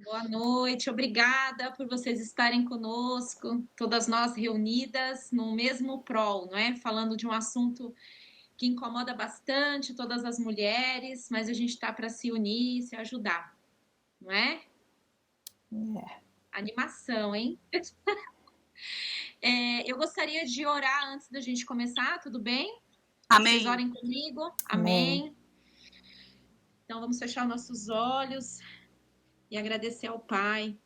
Boa noite, obrigada por vocês estarem conosco, todas nós reunidas no mesmo prol, não é? Falando de um assunto que incomoda bastante todas as mulheres, mas a gente está para se unir e se ajudar, não é? É. Animação, hein? Eu gostaria de orar antes da gente começar, tudo bem? Vocês Amém. orem comigo? Amém. Amém. Então vamos fechar nossos olhos e agradecer ao Pai.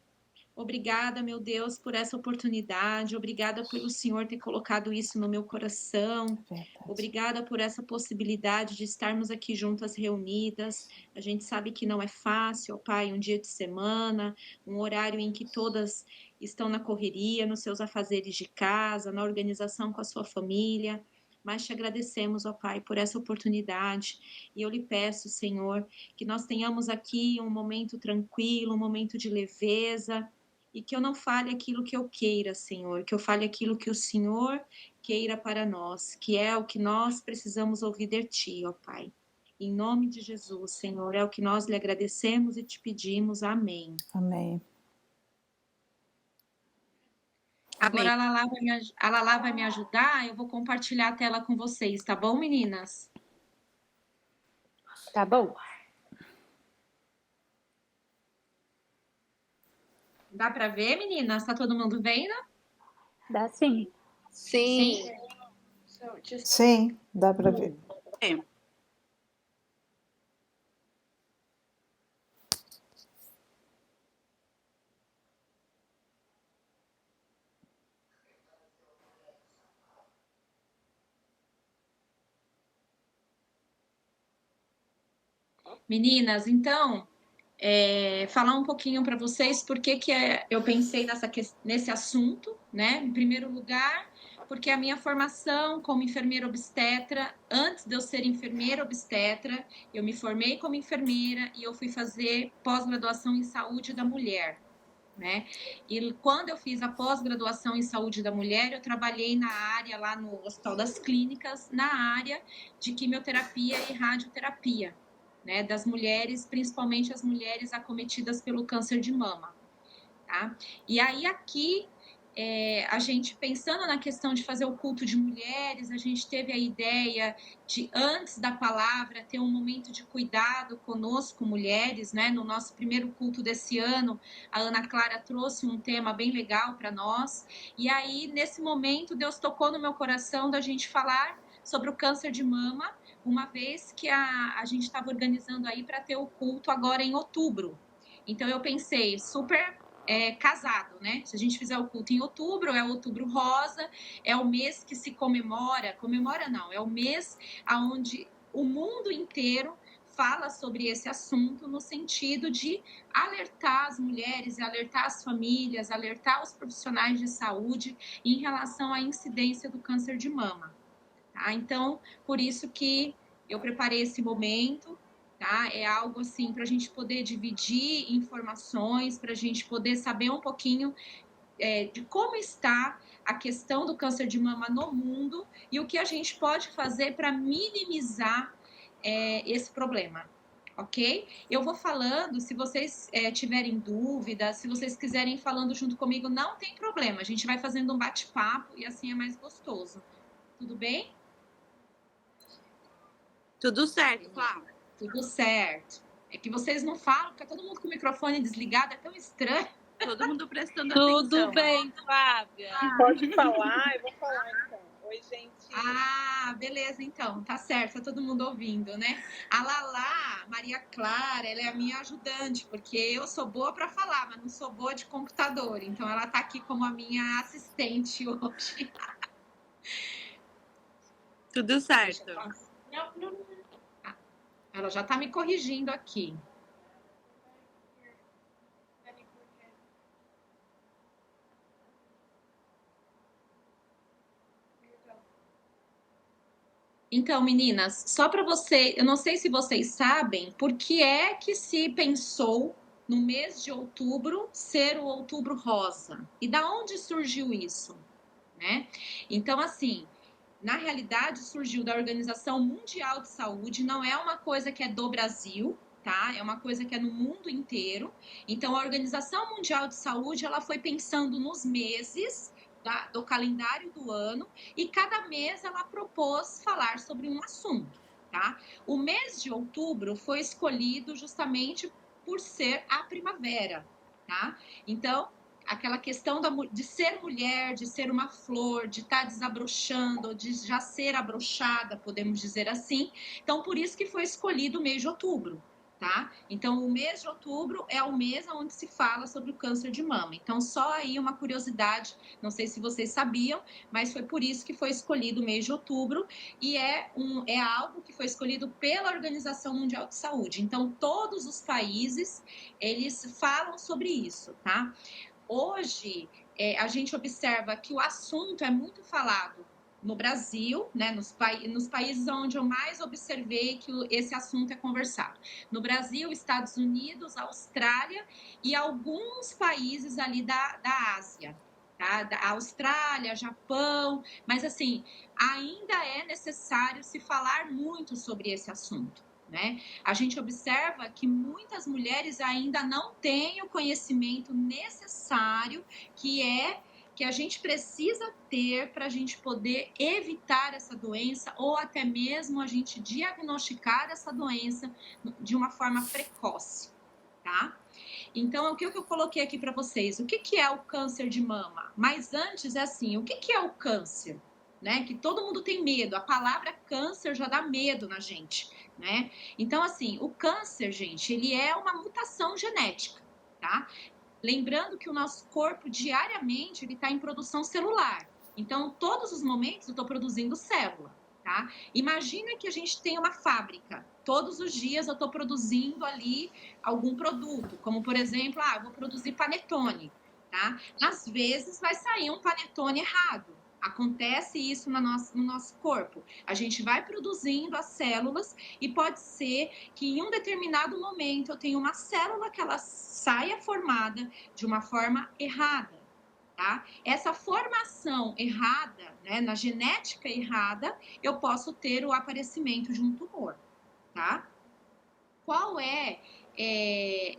Obrigada, meu Deus, por essa oportunidade. Obrigada pelo Senhor ter colocado isso no meu coração. Verdade. Obrigada por essa possibilidade de estarmos aqui juntas reunidas. A gente sabe que não é fácil, ó Pai, um dia de semana, um horário em que todas estão na correria, nos seus afazeres de casa, na organização com a sua família. Mas te agradecemos, ó Pai, por essa oportunidade. E eu lhe peço, Senhor, que nós tenhamos aqui um momento tranquilo, um momento de leveza, e que eu não fale aquilo que eu queira, Senhor, que eu fale aquilo que o Senhor queira para nós, que é o que nós precisamos ouvir de Ti, ó Pai. Em nome de Jesus, Senhor, é o que nós lhe agradecemos e te pedimos. Amém. Amém. Agora Amém. a Lala vai me ajudar, eu vou compartilhar a tela com vocês, tá bom, meninas? Tá bom. Dá para ver, meninas? Tá todo mundo vendo? Dá sim. Sim. Sim, dá para ver. É. Meninas, então, falar um pouquinho para vocês por que eu pensei nesse assunto, né? Em primeiro lugar, porque a minha formação como enfermeira obstetra, antes de eu ser enfermeira obstetra, eu me formei como enfermeira e eu fui fazer pós-graduação em saúde da mulher, né? E quando eu fiz a pós-graduação em saúde da mulher, eu trabalhei na área, lá no Hospital das Clínicas, na área de quimioterapia e radioterapia, né, das mulheres, principalmente as mulheres acometidas pelo câncer de mama, tá? E aí aqui, a gente pensando na questão de fazer o culto de mulheres, a gente teve a ideia de, antes da palavra, ter um momento de cuidado conosco, mulheres, né? No nosso primeiro culto desse ano, a Ana Clara trouxe um tema bem legal para nós, e aí, nesse momento, Deus tocou no meu coração da gente falar sobre o câncer de mama, uma vez que a gente estava organizando aí para ter o culto agora em outubro. Então eu pensei, super casado, né? Se a gente fizer o culto em outubro, é o outubro rosa, é o mês que se comemora não, é o mês onde o mundo inteiro fala sobre esse assunto no sentido de alertar as mulheres, alertar as famílias, alertar os profissionais de saúde em relação à incidência do câncer de mama. Tá? Então, por isso que eu preparei esse momento, tá? É algo assim para a gente poder dividir informações, para a gente poder saber um pouquinho de como está a questão do câncer de mama no mundo e o que a gente pode fazer para minimizar esse problema. Ok? Eu vou falando, se vocês tiverem dúvidas, se vocês quiserem ir falando junto comigo, não tem problema. A gente vai fazendo um bate-papo e assim é mais gostoso. Tudo bem? Tudo certo, Flávia. Tudo certo. É que vocês não falam, fica todo mundo com o microfone desligado, é tão estranho. Todo mundo prestando Tudo atenção. bem, Flávia. Pode falar, eu vou falar então. Oi, gente. Ah, beleza, então. Tá certo, tá todo mundo ouvindo, né? A Lala, Maria Clara, ela é a minha ajudante, porque eu sou boa para falar, mas não sou boa de computador. Então ela tá aqui como a minha assistente hoje. Tudo certo. Não. Ela já tá me corrigindo aqui. Então, meninas, só para você, eu não sei se vocês sabem por que é que se pensou no mês de outubro ser o Outubro Rosa. E da onde surgiu isso, né? Então, assim, na realidade surgiu da Organização Mundial de Saúde, não é uma coisa que é do Brasil, tá? É uma coisa que é no mundo inteiro. Então, a Organização Mundial de Saúde, ela foi pensando nos meses do calendário do ano e cada mês ela propôs falar sobre um assunto, tá? O mês de outubro foi escolhido justamente por ser a primavera, tá? Então, aquela questão de ser mulher, de ser uma flor, de estar desabrochando, de já ser abrochada, podemos dizer assim. Então, por isso que foi escolhido o mês de outubro, tá? Então, o mês de outubro é o mês onde se fala sobre o câncer de mama. Então, só aí uma curiosidade, não sei se vocês sabiam, mas foi por isso que foi escolhido o mês de outubro e é algo que foi escolhido pela Organização Mundial de Saúde. Então, todos os países, eles falam sobre isso, tá? Hoje, a gente observa que o assunto é muito falado no Brasil, né, nos países onde eu mais observei que esse assunto é conversado. No Brasil, Estados Unidos, Austrália e alguns países ali da Ásia, tá? Da Austrália, Japão, mas assim, ainda é necessário se falar muito sobre esse assunto. Né? A gente observa que muitas mulheres ainda não têm o conhecimento necessário que a gente precisa ter para a gente poder evitar essa doença ou até mesmo a gente diagnosticar essa doença de uma forma precoce, tá? Então, o que eu coloquei aqui para vocês? O que é o câncer de mama? Mas antes é assim, o que é o câncer? Né? Que todo mundo tem medo. A palavra câncer já dá medo na gente, né? Então, assim, o câncer, gente, ele é uma mutação genética, tá? Lembrando que o nosso corpo, diariamente, ele está em produção celular. Então, todos os momentos eu estou produzindo célula, tá? Imagina que a gente tem uma fábrica. Todos os dias eu estou produzindo ali algum produto, como, por exemplo, eu vou produzir panetone, tá? Às vezes vai sair um panetone errado. Acontece isso no nosso corpo. A gente vai produzindo as células e pode ser que em um determinado momento eu tenha uma célula que ela saia formada de uma forma errada, tá? Essa formação errada, né, na genética errada, eu posso ter o aparecimento de um tumor, tá? Qual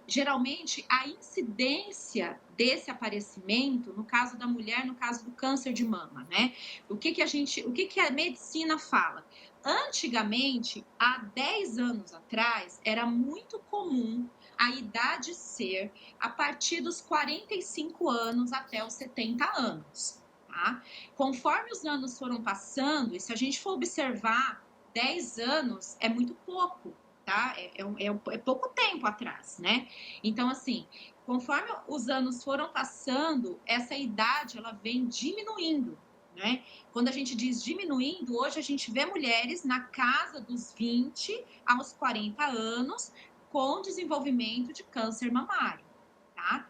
geralmente a incidência desse aparecimento, no caso da mulher, no caso do câncer de mama, né? O que a medicina fala? Antigamente, há 10 anos atrás, era muito comum a idade ser a partir dos 45 anos até os 70 anos, tá? Conforme os anos foram passando, e se a gente for observar, 10 anos é muito pouco, tá? É pouco tempo atrás, né? Então, assim, conforme os anos foram passando, essa idade, ela vem diminuindo, né? Quando a gente diz diminuindo, hoje a gente vê mulheres na casa dos 20 aos 40 anos com desenvolvimento de câncer mamário, tá?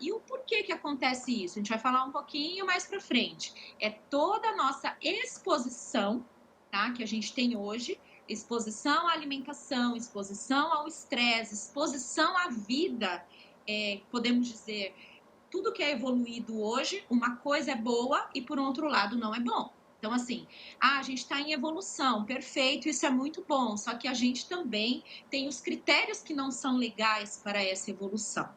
E o porquê que acontece isso? A gente vai falar um pouquinho mais pra frente. É toda a nossa exposição, tá? Que a gente tem hoje, exposição à alimentação, exposição ao estresse, exposição à vida, podemos dizer, tudo que é evoluído hoje, uma coisa é boa e por outro lado não é bom. Então, assim, a gente está em evolução, perfeito, isso é muito bom, só que a gente também tem os critérios que não são legais para essa evolução,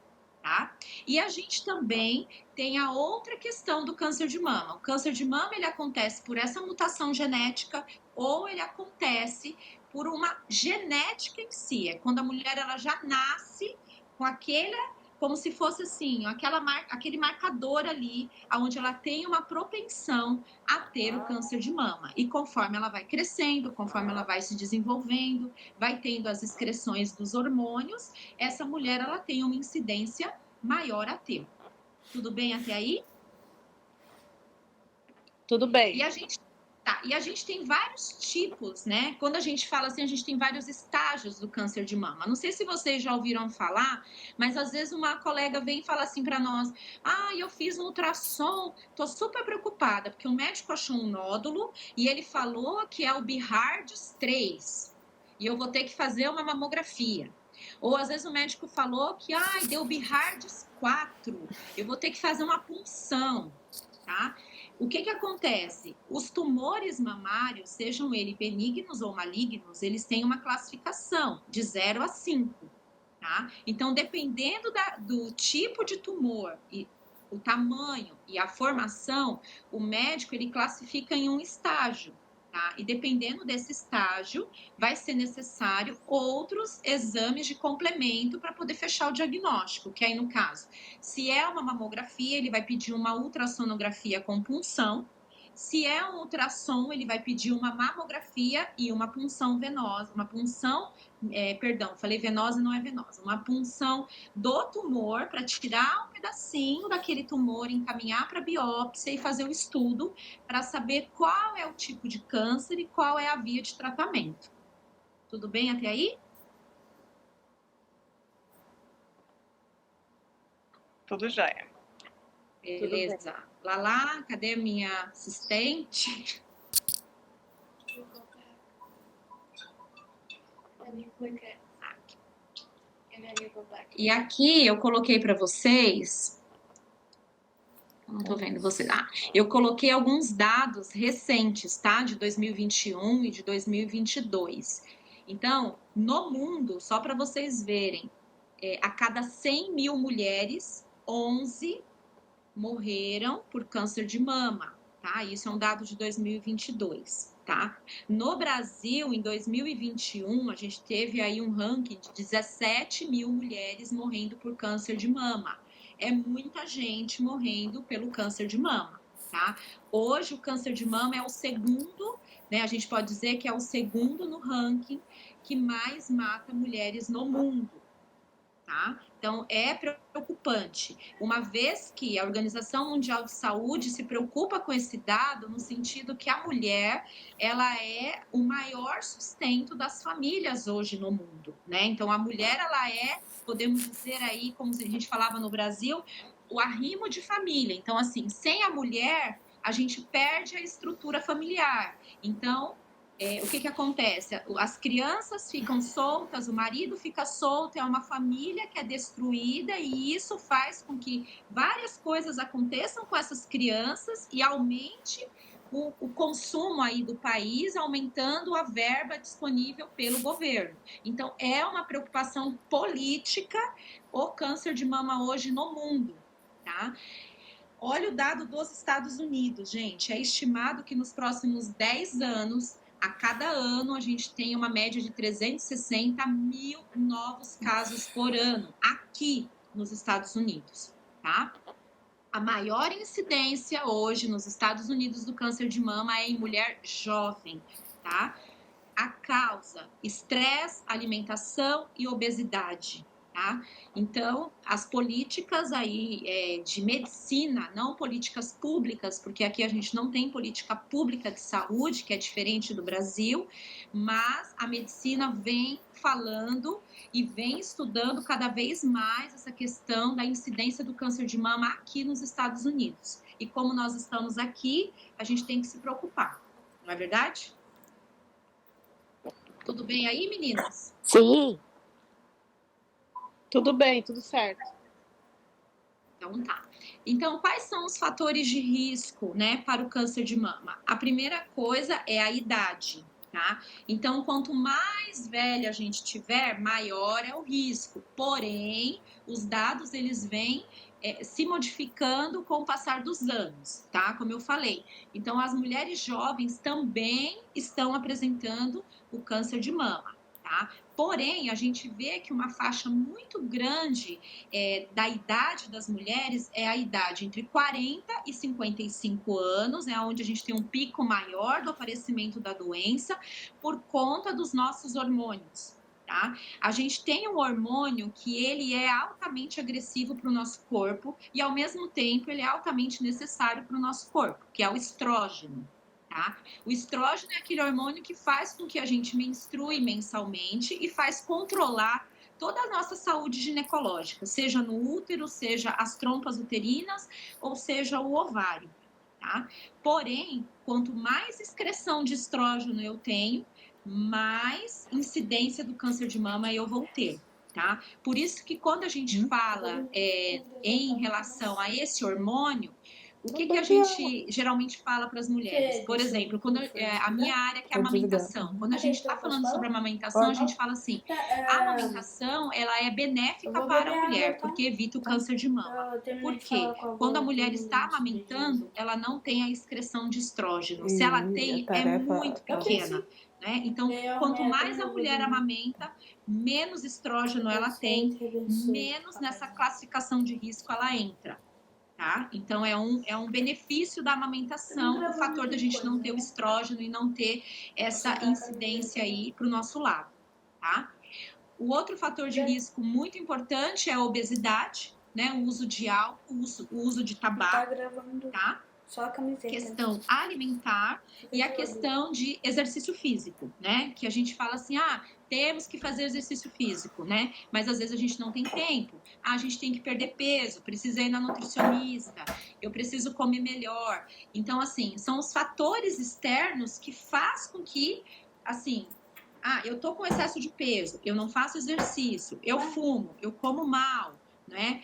tá? E a gente também tem a outra questão do câncer de mama. O câncer de mama, ele acontece por essa mutação genética ou ele acontece por uma genética em si. É quando a mulher ela já nasce com como se fosse assim, aquele marcador ali, onde ela tem uma propensão a ter o câncer de mama. E conforme ela vai crescendo, conforme ela vai se desenvolvendo, vai tendo as excreções dos hormônios, essa mulher ela tem uma incidência maior a ter. Tudo bem até aí? Tudo bem. E a gente tem vários tipos, né? Quando a gente fala assim, a gente tem vários estágios do câncer de mama. Não sei se vocês já ouviram falar, mas às vezes uma colega vem e fala assim para nós: eu fiz um ultrassom, tô super preocupada, porque o médico achou um nódulo e ele falou que é o BIHARDS 3 e eu vou ter que fazer uma mamografia. Ou às vezes o médico falou que deu BIHARDS 4, eu vou ter que fazer uma punção. tá? O que acontece? Os tumores mamários, sejam eles benignos ou malignos, eles têm uma classificação de 0 a 5, tá? Então, dependendo do tipo de tumor e o tamanho e a formação, o médico ele classifica em um estágio, tá? E dependendo desse estágio, vai ser necessário outros exames de complemento para poder fechar o diagnóstico, que aí no caso, se é uma mamografia, ele vai pedir uma ultrassonografia com punção. Se é um ultrassom, ele vai pedir uma mamografia e uma punção venosa, uma punção, falei venosa, não é venosa, uma punção do tumor para tirar um pedacinho daquele tumor, encaminhar para biópsia e fazer o estudo para saber qual é o tipo de câncer e qual é a via de tratamento. Tudo bem até aí? Tudo jóia. Beleza. Lala, cadê minha assistente? E aqui eu coloquei para vocês. Não tô vendo vocês. Eu coloquei alguns dados recentes, tá? De 2021 e de 2022. Então, no mundo, só para vocês verem, a cada 100 mil mulheres, 11 morreram por câncer de mama, tá? Isso é um dado de 2022, tá? No Brasil, em 2021, a gente teve aí um ranking de 17 mil mulheres morrendo por câncer de mama. É muita gente morrendo pelo câncer de mama, tá? Hoje, o câncer de mama é o segundo, né? A gente pode dizer que é o segundo no ranking que mais mata mulheres no mundo, tá? Então, é preocupante, uma vez que a Organização Mundial de Saúde se preocupa com esse dado, no sentido que a mulher, ela é o maior sustento das famílias hoje no mundo, né? Então, a mulher, ela é, podemos dizer aí, como a gente falava no Brasil, o arrimo de família. Então, assim, sem a mulher, a gente perde a estrutura familiar. Então, o que acontece? As crianças ficam soltas, o marido fica solto, é uma família que é destruída e isso faz com que várias coisas aconteçam com essas crianças e aumente o consumo aí do país, aumentando a verba disponível pelo governo. Então, é uma preocupação política o câncer de mama hoje no mundo, tá? Olha o dado dos Estados Unidos, gente. É estimado que nos próximos 10 anos, a cada ano, a gente tem uma média de 360 mil novos casos por ano aqui nos Estados Unidos, tá? A maior incidência hoje nos Estados Unidos do câncer de mama é em mulher jovem, tá? A causa, estresse, alimentação e obesidade. Tá? Então, as políticas aí de medicina, não políticas públicas, porque aqui a gente não tem política pública de saúde, que é diferente do Brasil, mas a medicina vem falando e vem estudando cada vez mais essa questão da incidência do câncer de mama aqui nos Estados Unidos. E como nós estamos aqui, a gente tem que se preocupar, não é verdade? Tudo bem aí, meninas? Sim. Tudo bem, tudo certo. Então tá. Então, quais são os fatores de risco, né, para o câncer de mama? A primeira coisa é a idade, tá? Então, quanto mais velha a gente tiver, maior é o risco. Porém, os dados, eles vêm se modificando com o passar dos anos, tá? Como eu falei. Então, as mulheres jovens também estão apresentando o câncer de mama, tá? Porém, a gente vê que uma faixa muito grande da idade das mulheres é a idade entre 40 e 55 anos, é onde a gente tem um pico maior do aparecimento da doença por conta dos nossos hormônios. Tá? A gente tem um hormônio que ele é altamente agressivo para o nosso corpo e, ao mesmo tempo, ele é altamente necessário para o nosso corpo, que é o estrógeno. Tá? O estrógeno é aquele hormônio que faz com que a gente menstrue mensalmente e faz controlar toda a nossa saúde ginecológica, seja no útero, seja as trompas uterinas ou seja o ovário. Tá? Porém, quanto mais excreção de estrógeno eu tenho, mais incidência do câncer de mama eu vou ter. Tá? Por isso que quando a gente fala em relação a esse hormônio, O que a gente geralmente fala para as mulheres? Por exemplo, quando a minha área que é a amamentação. Quando a gente está falando sobre amamentação, a gente fala assim, a amamentação ela é benéfica para a mulher, porque evita o câncer de mama. Por quê? Quando a mulher está amamentando, ela não tem a excreção de estrógeno. Se ela tem, é muito pequena. Né? Então, quanto mais a mulher amamenta, menos estrógeno ela tem, menos nessa classificação de risco ela entra. Tá? Então, é um benefício da amamentação, o fator da gente não ter o estrógeno e não ter essa incidência aí para o nosso lado. Tá? O outro fator de risco muito importante é a obesidade, né? O uso de álcool, o uso de tabaco, tá? Só a camiseta. Questão alimentar e a questão de exercício físico, né? Que a gente fala assim, temos que fazer exercício físico, né? Mas às vezes a gente não tem tempo. A gente tem que perder peso, precisa ir na nutricionista, eu preciso comer melhor. Então, assim, são os fatores externos que faz com que, assim, eu tô com excesso de peso, eu não faço exercício, eu fumo, eu como mal, né?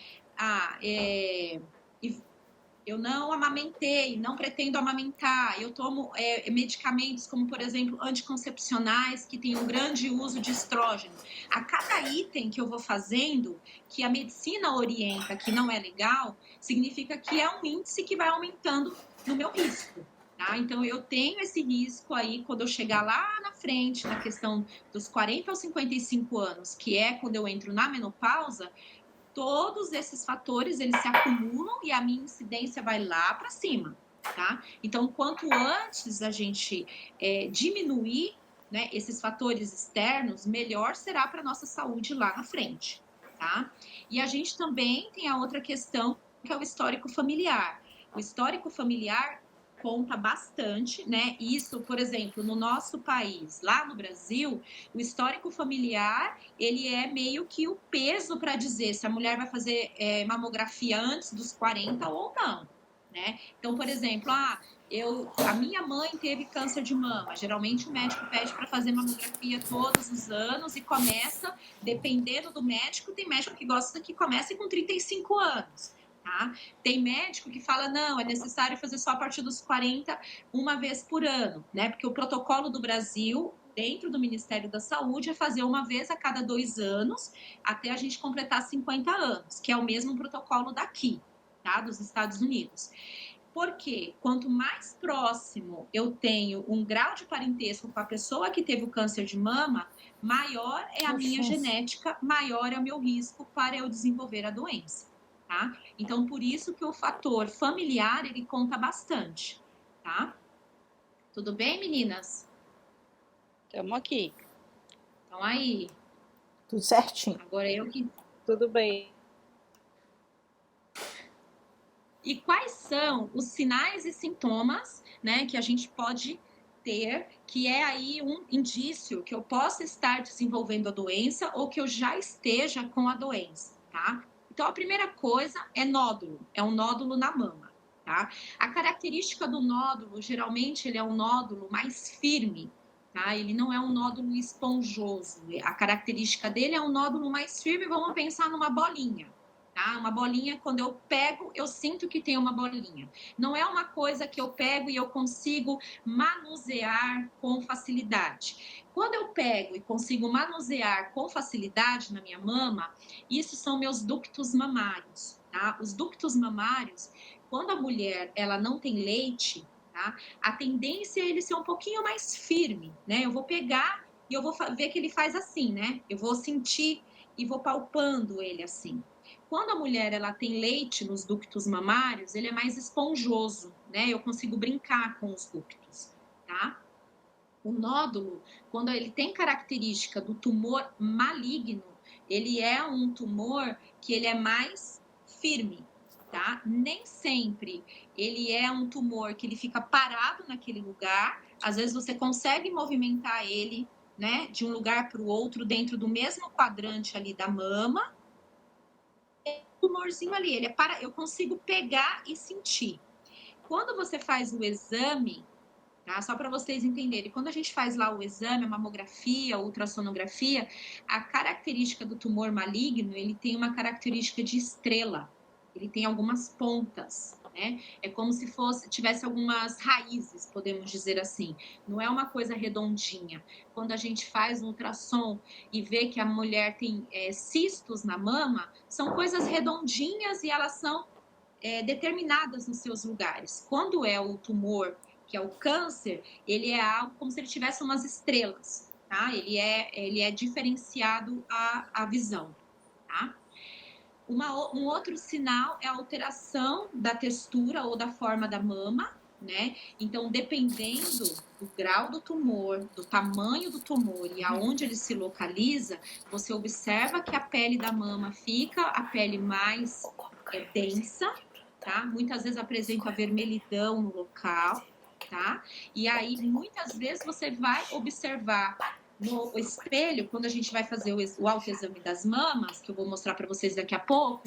Eu não amamentei, não pretendo amamentar, eu tomo medicamentos como, por exemplo, anticoncepcionais, que tem um grande uso de estrógeno. A cada item que eu vou fazendo, que a medicina orienta que não é legal, significa que é um índice que vai aumentando no meu risco. Tá? Então, eu tenho esse risco aí, quando eu chegar lá na frente, na questão dos 40 aos 55 anos, que é quando eu entro na menopausa, todos esses fatores, eles se acumulam e a minha incidência vai lá para cima, tá? Então, quanto antes a gente diminuir, né, esses fatores externos, melhor será para a nossa saúde lá na frente, tá? E a gente também tem a outra questão, que é o histórico familiar. O histórico familiar conta bastante, né? Isso, por exemplo, no nosso país, lá no Brasil, o histórico familiar, ele é meio que o peso para dizer se a mulher vai fazer mamografia antes dos 40 ou não, né? Então, por exemplo, a minha mãe teve câncer de mama. Geralmente o médico pede para fazer mamografia todos os anos e começa, dependendo do médico, tem médico que gosta que comece com 35 anos. Tá? Tem médico que fala, não, é necessário fazer só a partir dos 40, uma vez por ano, né? Porque o protocolo do Brasil, dentro do Ministério da Saúde, é fazer uma vez a cada 2 anos, até a gente completar 50 anos, que é o mesmo protocolo daqui, tá? Dos Estados Unidos. Porque quanto mais próximo eu tenho um grau de parentesco com a pessoa que teve o câncer de mama, maior é a minha genética, maior é o meu risco para eu desenvolver a doença. Tá? Então, por isso que o fator familiar, ele conta bastante, tá? Tudo bem, meninas? Estamos aqui. Então, aí. Tudo certinho. Agora eu que... Tudo bem. E quais são os sinais e sintomas, né, que a gente pode ter, que é aí um indício que eu possa estar desenvolvendo a doença ou que eu já esteja com a doença, tá? Então, a primeira coisa é nódulo, é um nódulo na mama, tá? A característica do nódulo, geralmente, ele é um nódulo mais firme, tá? Ele não é um nódulo esponjoso. A característica dele é um nódulo mais firme, vamos pensar numa bolinha, tá? Uma bolinha, quando eu pego, eu sinto que tem uma bolinha. Não é uma coisa que eu pego e eu consigo manusear com facilidade. Quando eu pego e consigo manusear com facilidade na minha mama, isso são meus ductos mamários, tá? Os ductos mamários, quando a mulher ela não tem leite, tá? A tendência é ele ser um pouquinho mais firme, né? Eu vou pegar e eu vou ver que ele faz assim, né? Eu vou sentir e vou palpando ele assim. Quando a mulher ela tem leite nos ductos mamários, ele é mais esponjoso, né? Eu consigo brincar com os ductos, tá? O nódulo, quando ele tem característica do tumor maligno, ele é um tumor que ele é mais firme, tá? Nem sempre ele é um tumor que ele fica parado naquele lugar. Às vezes você consegue movimentar ele, né, de um lugar para o outro dentro do mesmo quadrante ali da mama. O tumorzinho ali, ele é eu consigo pegar e sentir. Quando você faz o exame, tá? Só para vocês entenderem, quando a gente faz lá o exame, a mamografia, a ultrassonografia, a característica do tumor maligno, ele tem uma característica de estrela, ele tem algumas pontas, né? É como se tivesse algumas raízes, podemos dizer assim. Não é uma coisa redondinha. Quando a gente faz um ultrassom e vê que a mulher tem cistos na mama, são coisas redondinhas e elas são determinadas nos seus lugares. Quando é o tumor, que é o câncer, ele é algo como se ele tivesse umas estrelas, tá? Ele é diferenciado à visão, tá? Um outro sinal é a alteração da textura ou da forma da mama, né? Então, dependendo do grau do tumor, do tamanho do tumor e aonde ele se localiza, você observa que a pele da mama fica a pele mais densa, tá? Muitas vezes apresenta vermelhidão no local, tá? E aí, muitas vezes, você vai observar no espelho, quando a gente vai fazer o autoexame das mamas, que eu vou mostrar para vocês daqui a pouco,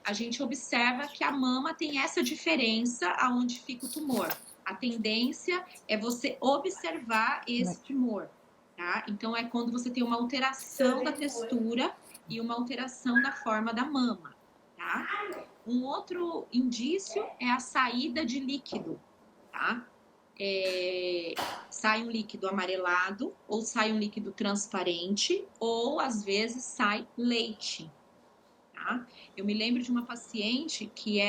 a gente observa que a mama tem essa diferença aonde fica o tumor. A tendência é você observar esse tumor, tá? Então, é quando você tem uma alteração da textura e uma alteração da forma da mama, tá? Um outro indício é a saída de líquido, tá? Sai um líquido amarelado, ou sai um líquido transparente, ou às vezes sai leite, tá? Eu me lembro de uma paciente que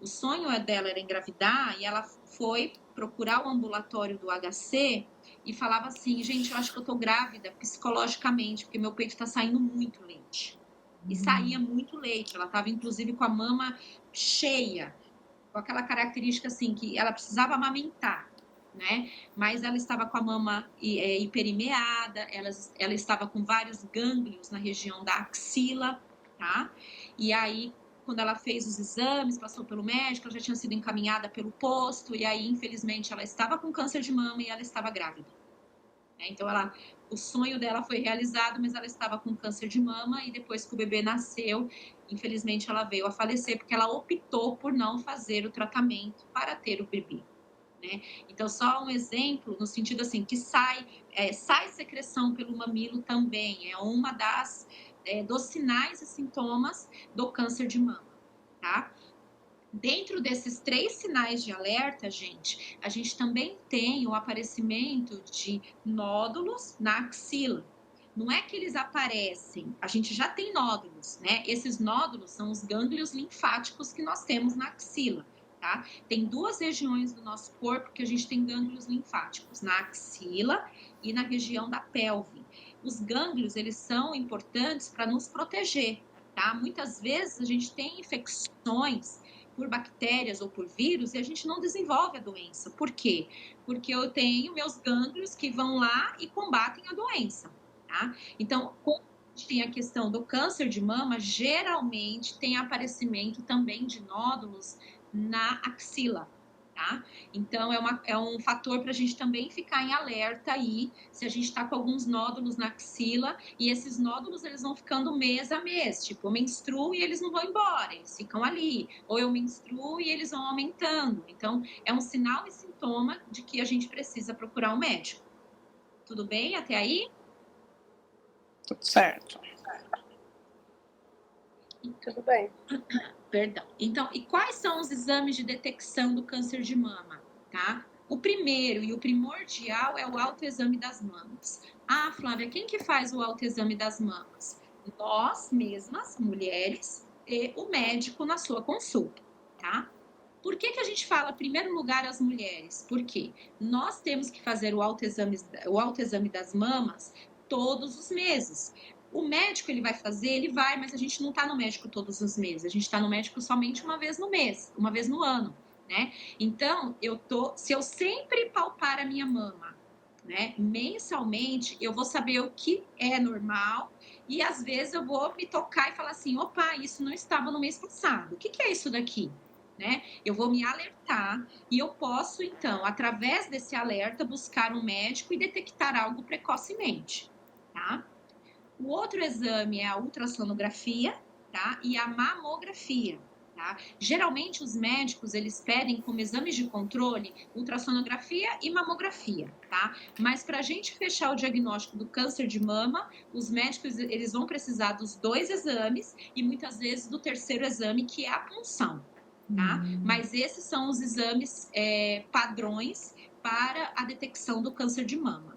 o sonho dela era engravidar e ela foi procurar o ambulatório do HC e falava assim, gente, eu acho que eu tô grávida psicologicamente, porque meu peito tá saindo muito leite. E saía muito leite, ela tava inclusive com a mama cheia, com aquela característica assim, que ela precisava amamentar, né? Mas ela estava com a mama hiperimeada, ela estava com vários gânglios na região da axila, tá? E aí, quando ela fez os exames, passou pelo médico, ela já tinha sido encaminhada pelo posto, e aí, infelizmente, ela estava com câncer de mama e ela estava grávida. Então, o sonho dela foi realizado, mas ela estava com câncer de mama e depois que o bebê nasceu, infelizmente ela veio a falecer porque ela optou por não fazer o tratamento para ter o bebê, né? Então, só um exemplo no sentido assim, que sai secreção pelo mamilo também, é uma dos sinais e sintomas do câncer de mama, tá? Dentro desses 3 sinais de alerta, gente, a gente também tem o aparecimento de nódulos na axila. Não é que eles aparecem, a gente já tem nódulos, né? Esses nódulos são os gânglios linfáticos que nós temos na axila, tá? Tem 2 regiões do nosso corpo que a gente tem gânglios linfáticos, na axila e na região da pelve. Os gânglios, eles são importantes para nos proteger, tá? Muitas vezes a gente tem infecções por bactérias ou por vírus e a gente não desenvolve a doença. Por quê? Porque eu tenho meus gânglios que vão lá e combatem a doença, tá? Então, quando a gente tem a questão do câncer de mama, geralmente tem aparecimento também de nódulos na axila, tá? Então, é um fator para a gente também ficar em alerta aí, se a gente está com alguns nódulos na axila, e esses nódulos, eles vão ficando mês a mês, tipo, eu menstruo e eles não vão embora, eles ficam ali, ou eu menstruo e eles vão aumentando. Então, é um sinal e sintoma de que a gente precisa procurar um médico. Tudo bem até aí? Tudo certo. Tudo bem. Perdão. Então, e quais são os exames de detecção do câncer de mama, tá? O primeiro e o primordial é o autoexame das mamas. Ah, Flávia, quem que faz o autoexame das mamas? Nós mesmas, mulheres, e o médico na sua consulta, tá? Por que a gente fala, em primeiro lugar, as mulheres? Porque nós temos que fazer o autoexame das mamas todos os meses. O médico, ele vai fazer, ele vai, mas a gente não está no médico todos os meses. A gente está no médico somente uma vez no mês, uma vez no ano, né? Então, se eu sempre palpar a minha mama, né, mensalmente, eu vou saber o que é normal e às vezes eu vou me tocar e falar assim, opa, isso não estava no mês passado. O que é isso daqui? Né? Eu vou me alertar e eu posso, então, através desse alerta, buscar um médico e detectar algo precocemente, tá? O outro exame é a ultrassonografia, tá? E a mamografia, tá? Geralmente os médicos, eles pedem como exames de controle ultrassonografia e mamografia, tá? Mas para a gente fechar o diagnóstico do câncer de mama, os médicos, eles vão precisar dos 2 exames e muitas vezes do terceiro exame, que é a punção, tá? Mas esses são os exames padrões para a detecção do câncer de mama.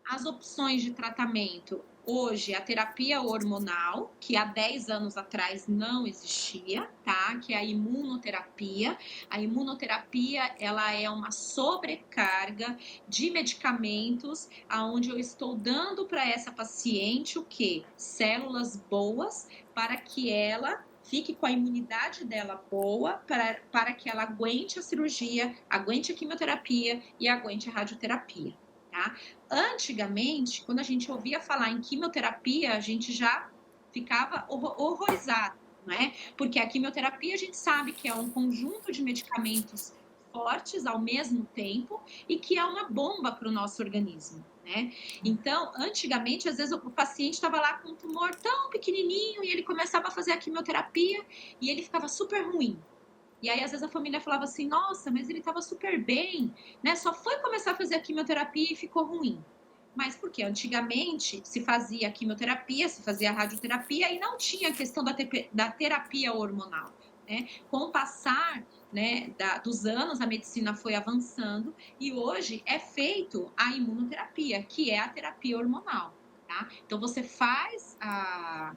As opções de tratamento, hoje, a terapia hormonal, que há 10 anos atrás não existia, tá? Que é a imunoterapia. A imunoterapia, ela é uma sobrecarga de medicamentos, onde eu estou dando para essa paciente o quê? Células boas, para que ela fique com a imunidade dela boa, para que ela aguente a cirurgia, aguente a quimioterapia e aguente a radioterapia. Tá? Antigamente, quando a gente ouvia falar em quimioterapia, a gente já ficava horrorizado, né? Porque a quimioterapia a gente sabe que é um conjunto de medicamentos fortes ao mesmo tempo e que é uma bomba para o nosso organismo, né? Então, antigamente, às vezes o paciente estava lá com um tumor tão pequenininho e ele começava a fazer a quimioterapia e ele ficava super ruim. E aí, às vezes, a família falava assim, nossa, mas ele estava super bem, né? Só foi começar a fazer a quimioterapia e ficou ruim. Mas por quê? Antigamente, se fazia a quimioterapia, se fazia a radioterapia e não tinha a questão da terapia hormonal, né? Com o passar, né, dos anos, a medicina foi avançando e hoje é feito a imunoterapia, que é a terapia hormonal, tá? Então, você faz a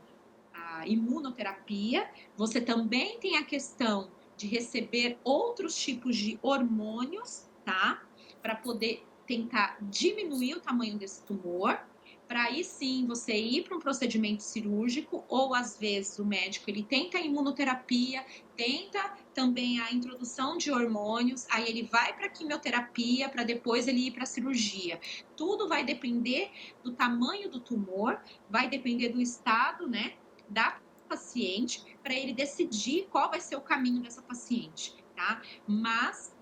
imunoterapia, você também tem a questão de receber outros tipos de hormônios, tá? Para poder tentar diminuir o tamanho desse tumor, para aí sim você ir para um procedimento cirúrgico, ou às vezes o médico ele tenta a imunoterapia, tenta também a introdução de hormônios, aí ele vai para a quimioterapia, para depois ele ir para a cirurgia. Tudo vai depender do tamanho do tumor, vai depender do estado, né, da paciente, para ele decidir qual vai ser o caminho dessa paciente, tá? Mas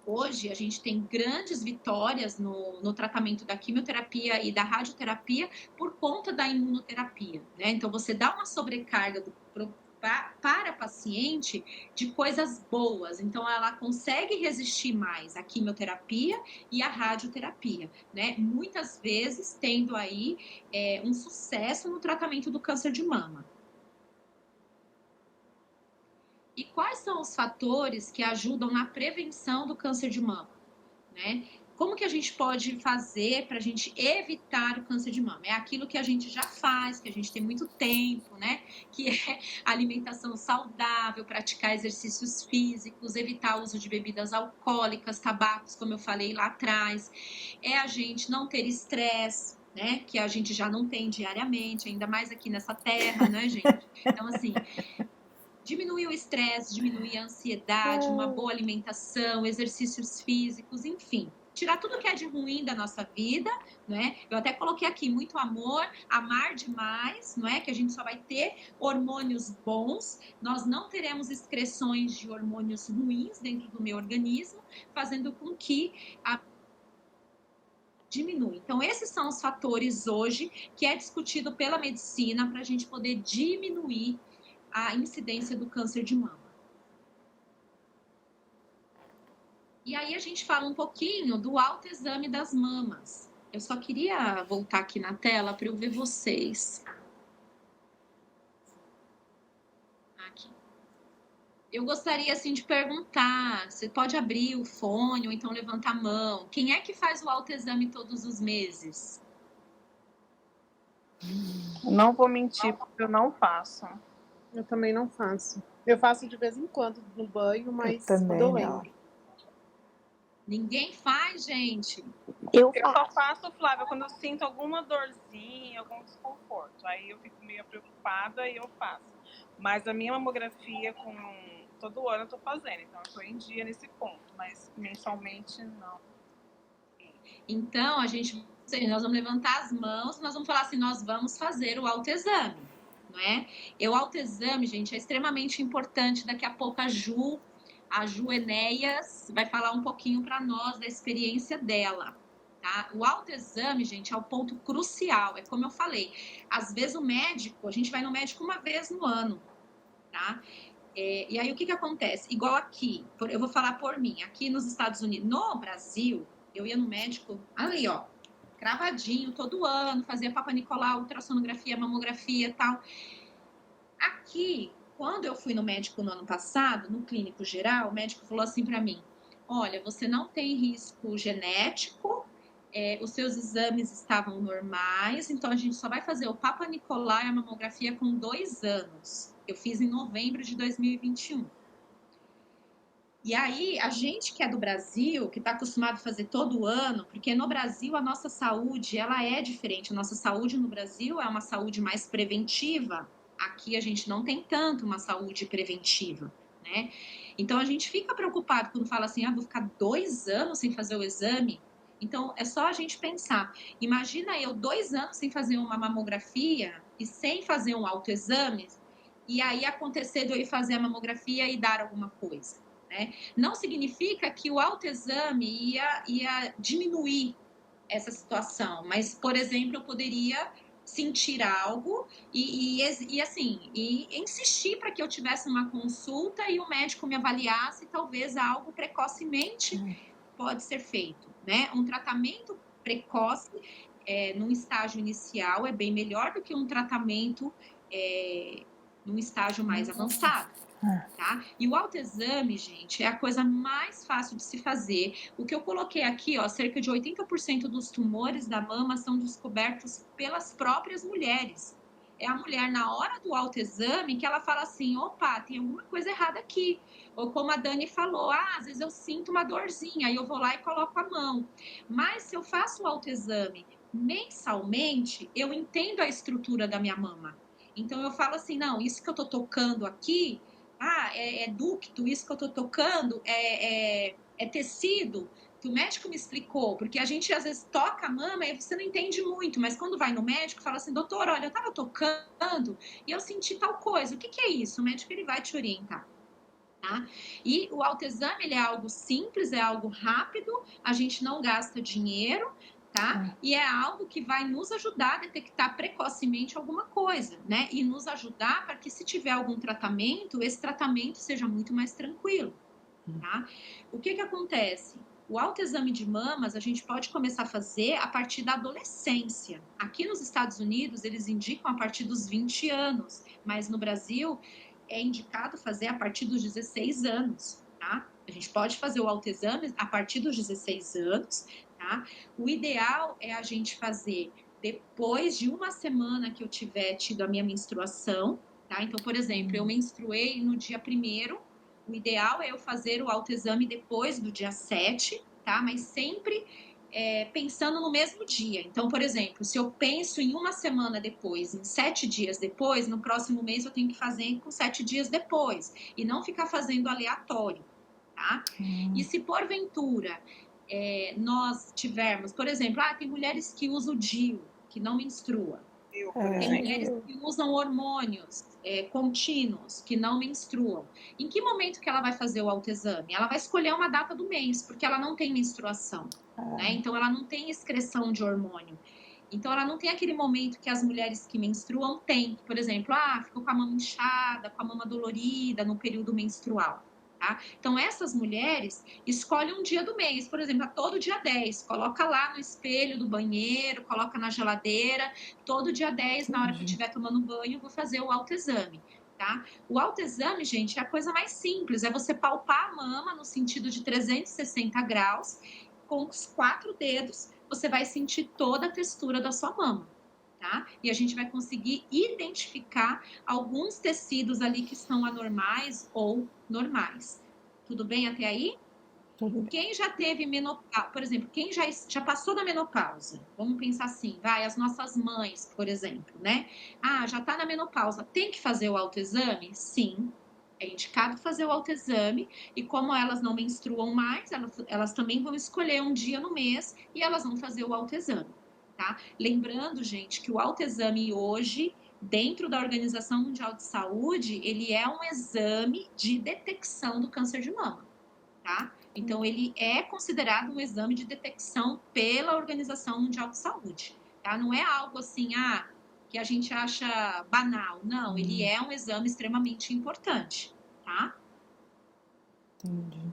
hoje a gente tem grandes vitórias no tratamento da quimioterapia e da radioterapia por conta da imunoterapia, né? Então você dá uma sobrecarga para a paciente de coisas boas, então ela consegue resistir mais à quimioterapia e à radioterapia, né? Muitas vezes tendo aí um sucesso no tratamento do câncer de mama. E quais são os fatores que ajudam na prevenção do câncer de mama, né? Como que a gente pode fazer para a gente evitar o câncer de mama? É aquilo que a gente já faz, que a gente tem muito tempo, né? Que é alimentação saudável, praticar exercícios físicos, evitar o uso de bebidas alcoólicas, tabacos, como eu falei lá atrás. É a gente não ter estresse, né? Que a gente já não tem diariamente, ainda mais aqui nessa terra, né, gente? Então, assim, diminuir o estresse, diminuir a ansiedade, uma boa alimentação, exercícios físicos, enfim. Tirar tudo que é de ruim da nossa vida, né? Eu até coloquei aqui muito amor, amar demais, não é? Que a gente só vai ter hormônios bons, nós não teremos excreções de hormônios ruins dentro do meu organismo, fazendo com que diminui. Então, esses são os fatores hoje que é discutido pela medicina para a gente poder diminuir a incidência do câncer de mama. E aí a gente fala um pouquinho do autoexame das mamas. Eu só queria voltar aqui na tela para eu ver vocês. Aqui. Eu gostaria, assim, de perguntar, você pode abrir o fone ou então levantar a mão. Quem é que faz o autoexame todos os meses? Não vou mentir, porque eu não faço. Eu também não faço. Eu faço de vez em quando no banho, mas também quando eu não. lembro. Ninguém faz, gente. Eu Eu só faço. faço, Flávia, quando eu sinto alguma dorzinha, algum desconforto. Aí eu fico meio preocupada e eu faço. Mas a minha mamografia, todo ano eu tô fazendo, então eu tô em dia nesse ponto. Mas mensalmente, não. Então, nós vamos levantar as mãos, nós vamos falar assim, nós vamos fazer o autoexame, não é? E o autoexame, gente, é extremamente importante. Daqui a pouco a Ju Enéas vai falar um pouquinho para nós da experiência dela, tá? O autoexame, gente, é o ponto crucial, é como eu falei. Às vezes a gente vai no médico uma vez no ano, tá? E aí o que acontece? Igual aqui, eu vou falar por mim, aqui nos Estados Unidos, no Brasil, eu ia no médico, ali, ó, cravadinho, todo ano, fazia Papa Nicolau, ultrassonografia, mamografia e tal. Aqui, quando eu fui no médico no ano passado, no clínico geral, o médico falou assim para mim: olha, você não tem risco genético, os seus exames estavam normais, então a gente só vai fazer o Papa Nicolau e a mamografia com 2 anos. Eu fiz em novembro de 2021. E aí, a gente que é do Brasil, que está acostumado a fazer todo ano, porque no Brasil a nossa saúde, ela é diferente. A nossa saúde no Brasil é uma saúde mais preventiva. Aqui a gente não tem tanto uma saúde preventiva, né? Então a gente fica preocupado quando fala assim, vou ficar 2 anos sem fazer o exame. Então é só a gente pensar. Imagina eu 2 anos sem fazer uma mamografia e sem fazer um autoexame, e aí acontecer de eu ir fazer a mamografia e dar alguma coisa. Né? Não significa que o autoexame ia diminuir essa situação, mas, por exemplo, eu poderia sentir algo e insistir para que eu tivesse uma consulta e o médico me avaliasse, talvez algo precocemente pode ser feito, né? Um tratamento precoce num estágio inicial é bem melhor do que um tratamento num estágio mais avançado. Tá? E o autoexame, gente, é a coisa mais fácil de se fazer. O que eu coloquei aqui, ó, cerca de 80% dos tumores da mama são descobertos pelas próprias mulheres. É a mulher, na hora do autoexame, que ela fala assim, opa, tem alguma coisa errada aqui. Ou como a Dani falou, às vezes eu sinto uma dorzinha, aí eu vou lá e coloco a mão. Mas se eu faço o autoexame mensalmente, eu entendo a estrutura da minha mama. Então eu falo assim, não, isso que eu tô tocando aqui, é ducto, isso que eu tô tocando é tecido, que o médico me explicou, porque a gente às vezes toca a mama e você não entende muito, mas quando vai no médico, fala assim, doutor, olha, eu tava tocando e eu senti tal coisa, o que é isso? O médico, ele vai te orientar. Tá? E o autoexame, ele é algo simples, é algo rápido, a gente não gasta dinheiro, tá? E é algo que vai nos ajudar a detectar precocemente alguma coisa, né? E nos ajudar para que, se tiver algum tratamento, esse tratamento seja muito mais tranquilo, tá? O que acontece? O autoexame de mamas a gente pode começar a fazer a partir da adolescência. Aqui nos Estados Unidos, eles indicam a partir dos 20 anos, mas no Brasil é indicado fazer a partir dos 16 anos, tá? A gente pode fazer o autoexame a partir dos 16 anos, tá? O ideal é a gente fazer depois de uma semana que eu tiver tido a minha menstruação, tá? Então, por exemplo, eu menstruei no dia 1º, o ideal é eu fazer o autoexame depois do dia 7, tá? Mas sempre pensando no mesmo dia. Então, por exemplo, se eu penso em uma semana depois, em 7 dias depois, no próximo mês eu tenho que fazer com 7 dias depois. E não ficar fazendo aleatório, tá? E se porventura nós tivermos, por exemplo, tem mulheres que usam DIU, que não menstrua. Tem mulheres que usam hormônios contínuos, que não menstruam. Em que momento que ela vai fazer o autoexame? Ela vai escolher uma data do mês, porque ela não tem menstruação, né? Então, ela não tem excreção de hormônio. Então, ela não tem aquele momento que as mulheres que menstruam têm. Por exemplo, ficou com a mama inchada, com a mama dolorida no período menstrual. Tá? Então, essas mulheres escolhem um dia do mês, por exemplo, todo dia 10, coloca lá no espelho do banheiro, coloca na geladeira, todo dia 10, na hora que eu estiver tomando banho, eu vou fazer o autoexame. Tá? O autoexame, gente, é a coisa mais simples, é você palpar a mama no sentido de 360 graus, com os 4 dedos, você vai sentir toda a textura da sua mama. Tá? E a gente vai conseguir identificar alguns tecidos ali que são anormais ou normais. Tudo bem até aí? Tudo bem. Quem já teve menopausa, por exemplo, quem já passou da menopausa, vamos pensar assim, as nossas mães, por exemplo, né? Já está na menopausa, tem que fazer o autoexame? Sim, é indicado fazer o autoexame, e como elas não menstruam mais, elas também vão escolher um dia no mês e elas vão fazer o autoexame. Tá? Lembrando, gente, que o autoexame hoje, dentro da Organização Mundial de Saúde, ele é um exame de detecção do câncer de mama, tá? Então, ele é considerado um exame de detecção pela Organização Mundial de Saúde, tá? Não é algo assim, que a gente acha banal. Não, ele é um exame extremamente importante, tá? Entendi.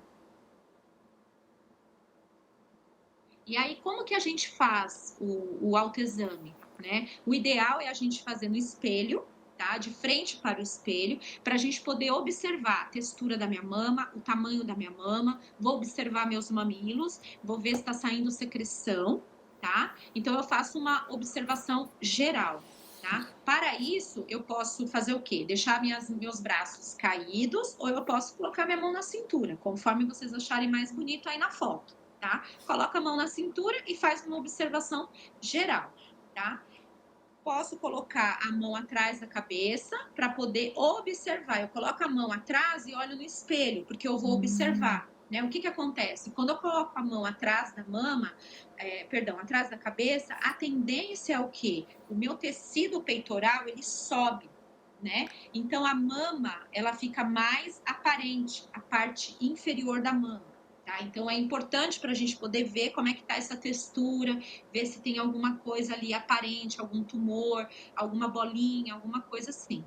E aí, como que a gente faz o autoexame, né? O ideal é a gente fazer no espelho, tá? De frente para o espelho, para a gente poder observar a textura da minha mama, o tamanho da minha mama, vou observar meus mamilos, vou ver se está saindo secreção, tá? Então, eu faço uma observação geral, tá? Para isso, eu posso fazer o quê? Deixar meus braços caídos ou eu posso colocar minha mão na cintura, conforme vocês acharem mais bonito aí na foto, tá? Coloca a mão na cintura e faz uma observação geral, tá? Posso colocar a mão atrás da cabeça para poder observar. Eu coloco a mão atrás e olho no espelho, porque eu vou observar, né? O que acontece? Quando eu coloco a mão atrás da mama, atrás da cabeça, a tendência é o quê? O meu tecido peitoral, ele sobe, né? Então, a mama, ela fica mais aparente, a parte inferior da mama. Tá? Então, é importante para a gente poder ver como é que tá essa textura, ver se tem alguma coisa ali aparente, algum tumor, alguma bolinha, alguma coisa assim,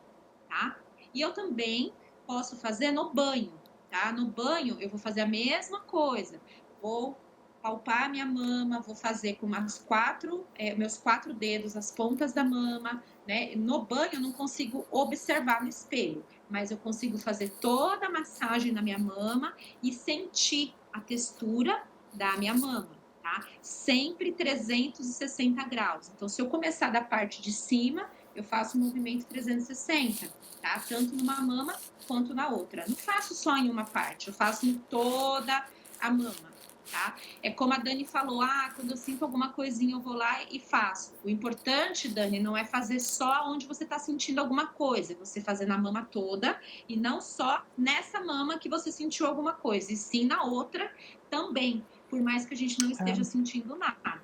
tá? E eu também posso fazer no banho, tá? No banho, eu vou fazer a mesma coisa. Vou palpar a minha mama, vou fazer com meus 4 dedos, as pontas da mama, né? No banho, eu não consigo observar no espelho, mas eu consigo fazer toda a massagem na minha mama e sentir a textura da minha mama, tá? Sempre 360 graus. Então, se eu começar da parte de cima, eu faço um movimento 360, tá? Tanto numa mama quanto na outra. Não faço só em uma parte, eu faço em toda a mama, tá? É como a Dani falou, quando eu sinto alguma coisinha eu vou lá e faço. O importante, Dani, não é fazer só onde você tá sentindo alguma coisa, você fazer na mama toda e não só nessa mama que você sentiu alguma coisa, e sim na outra também, por mais que a gente não esteja sentindo nada,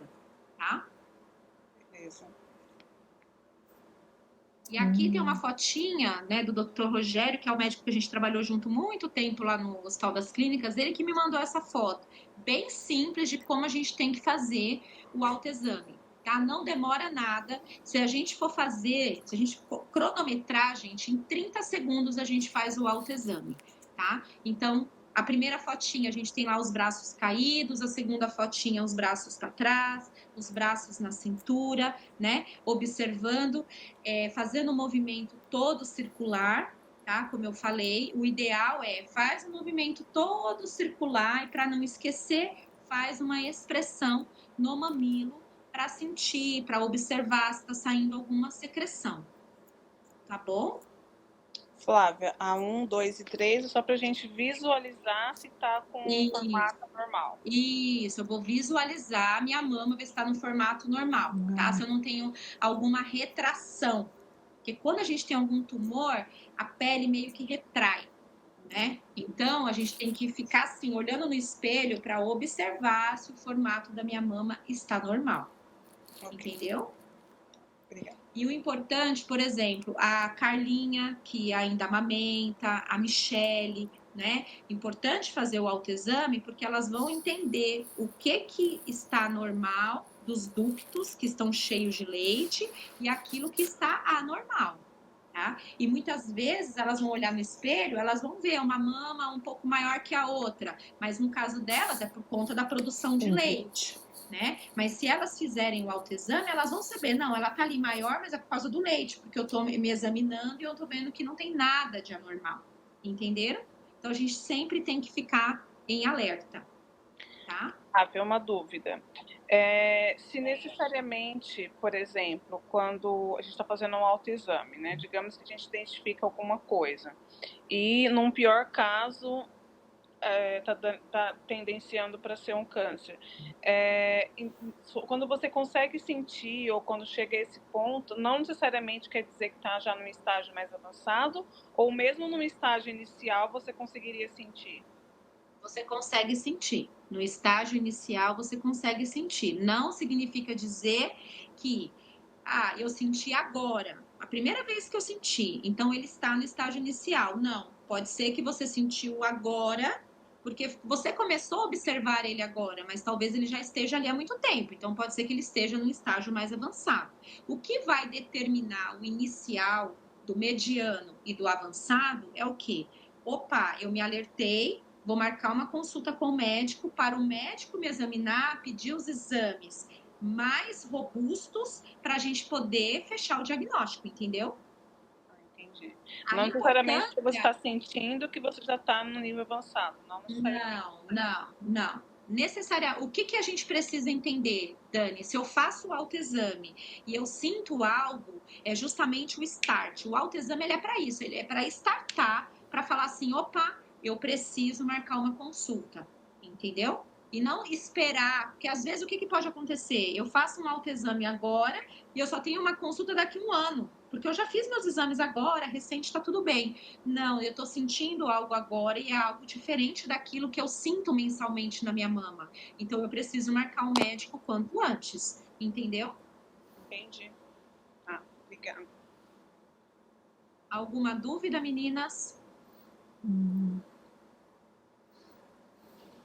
tá? Beleza. E aqui tem uma fotinha, né, do Dr. Rogério, que é o médico que a gente trabalhou junto muito tempo lá no Hospital das Clínicas, ele que me mandou essa foto, bem simples de como a gente tem que fazer o autoexame, tá? Não demora nada. Se a gente for cronometrar, gente, em 30 segundos a gente faz o autoexame, tá? Então, a primeira fotinha a gente tem lá os braços caídos, a segunda fotinha os braços para trás, os braços na cintura, né? Observando, fazendo o movimento todo circular, tá? Como eu falei, o ideal faz o movimento todo circular e, para não esquecer, faz uma expressão no mamilo para sentir, para observar se está saindo alguma secreção, tá bom? Flávia, a 1, 2 e 3 é só para a gente visualizar se está com um formato normal. Isso, eu vou visualizar a minha mama, ver se está no formato normal, tá? Se eu não tenho alguma retração. Porque quando a gente tem algum tumor, a pele meio que retrai, né? Então, a gente tem que ficar assim, olhando no espelho para observar se o formato da minha mama está normal. Okay. Entendeu? Obrigada. E o importante, por exemplo, a Carlinha, que ainda amamenta, a Michele, né? Importante fazer o autoexame porque elas vão entender o que está normal dos ductos que estão cheios de leite e aquilo que está anormal, tá? E muitas vezes elas vão olhar no espelho, elas vão ver uma mama um pouco maior que a outra, mas no caso delas é por conta da produção de leite, né? Mas se elas fizerem o autoexame, elas vão saber, não, ela tá ali maior, mas é por causa do leite, porque eu tô me examinando e eu tô vendo que não tem nada de anormal, entenderam? Então a gente sempre tem que ficar em alerta, tá? Havia uma dúvida. Se necessariamente, por exemplo, quando a gente está fazendo um autoexame, né? Digamos que a gente identifica alguma coisa e, num pior caso, tá tendenciando para ser um câncer. Quando você consegue sentir ou quando chega a esse ponto, não necessariamente quer dizer que está já num estágio mais avançado, ou mesmo num estágio inicial você conseguiria sentir? Você consegue sentir. No estágio inicial, você consegue sentir. Não significa dizer que, eu senti agora, a primeira vez que eu senti, então ele está no estágio inicial. Não, pode ser que você sentiu agora, porque você começou a observar ele agora, mas talvez ele já esteja ali há muito tempo. Então, pode ser que ele esteja no estágio mais avançado. O que vai determinar o inicial, do mediano e do avançado é o quê? Opa, eu me alertei, vou marcar uma consulta com o médico para o médico me examinar, pedir os exames mais robustos para a gente poder fechar o diagnóstico, entendeu? Entendi. A Não necessariamente que você importância... está sentindo que você já está no nível avançado. Não necessariamente. Não. O que a gente precisa entender, Dani? Se eu faço o autoexame e eu sinto algo, é justamente o start. O autoexame ele é para isso, ele é para startar, para falar assim, opa, eu preciso marcar uma consulta, entendeu? E não esperar, porque às vezes o que pode acontecer? Eu faço um autoexame agora e eu só tenho uma consulta daqui a um ano, porque eu já fiz meus exames agora, recente, está tudo bem. Não, eu tô sentindo algo agora e é algo diferente daquilo que eu sinto mensalmente na minha mama. Então eu preciso marcar um médico quanto antes, entendeu? Entendi. Ah, obrigada. Alguma dúvida, meninas?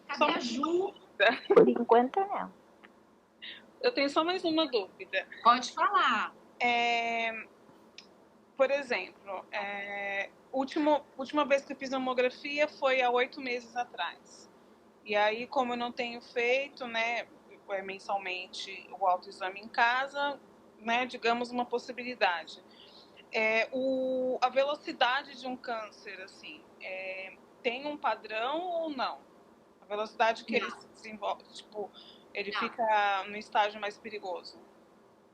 Cadê a Ju? Por enquanto, não. Eu tenho só mais uma dúvida. Pode falar. Por exemplo, última vez que eu fiz mamografia foi há 8 meses atrás. E aí, como eu não tenho feito, né, mensalmente o autoexame em casa, né, digamos uma possibilidade. A velocidade de um câncer, assim, tem um padrão ou não? A velocidade que ele se desenvolve, tipo, ele fica no estágio mais perigoso?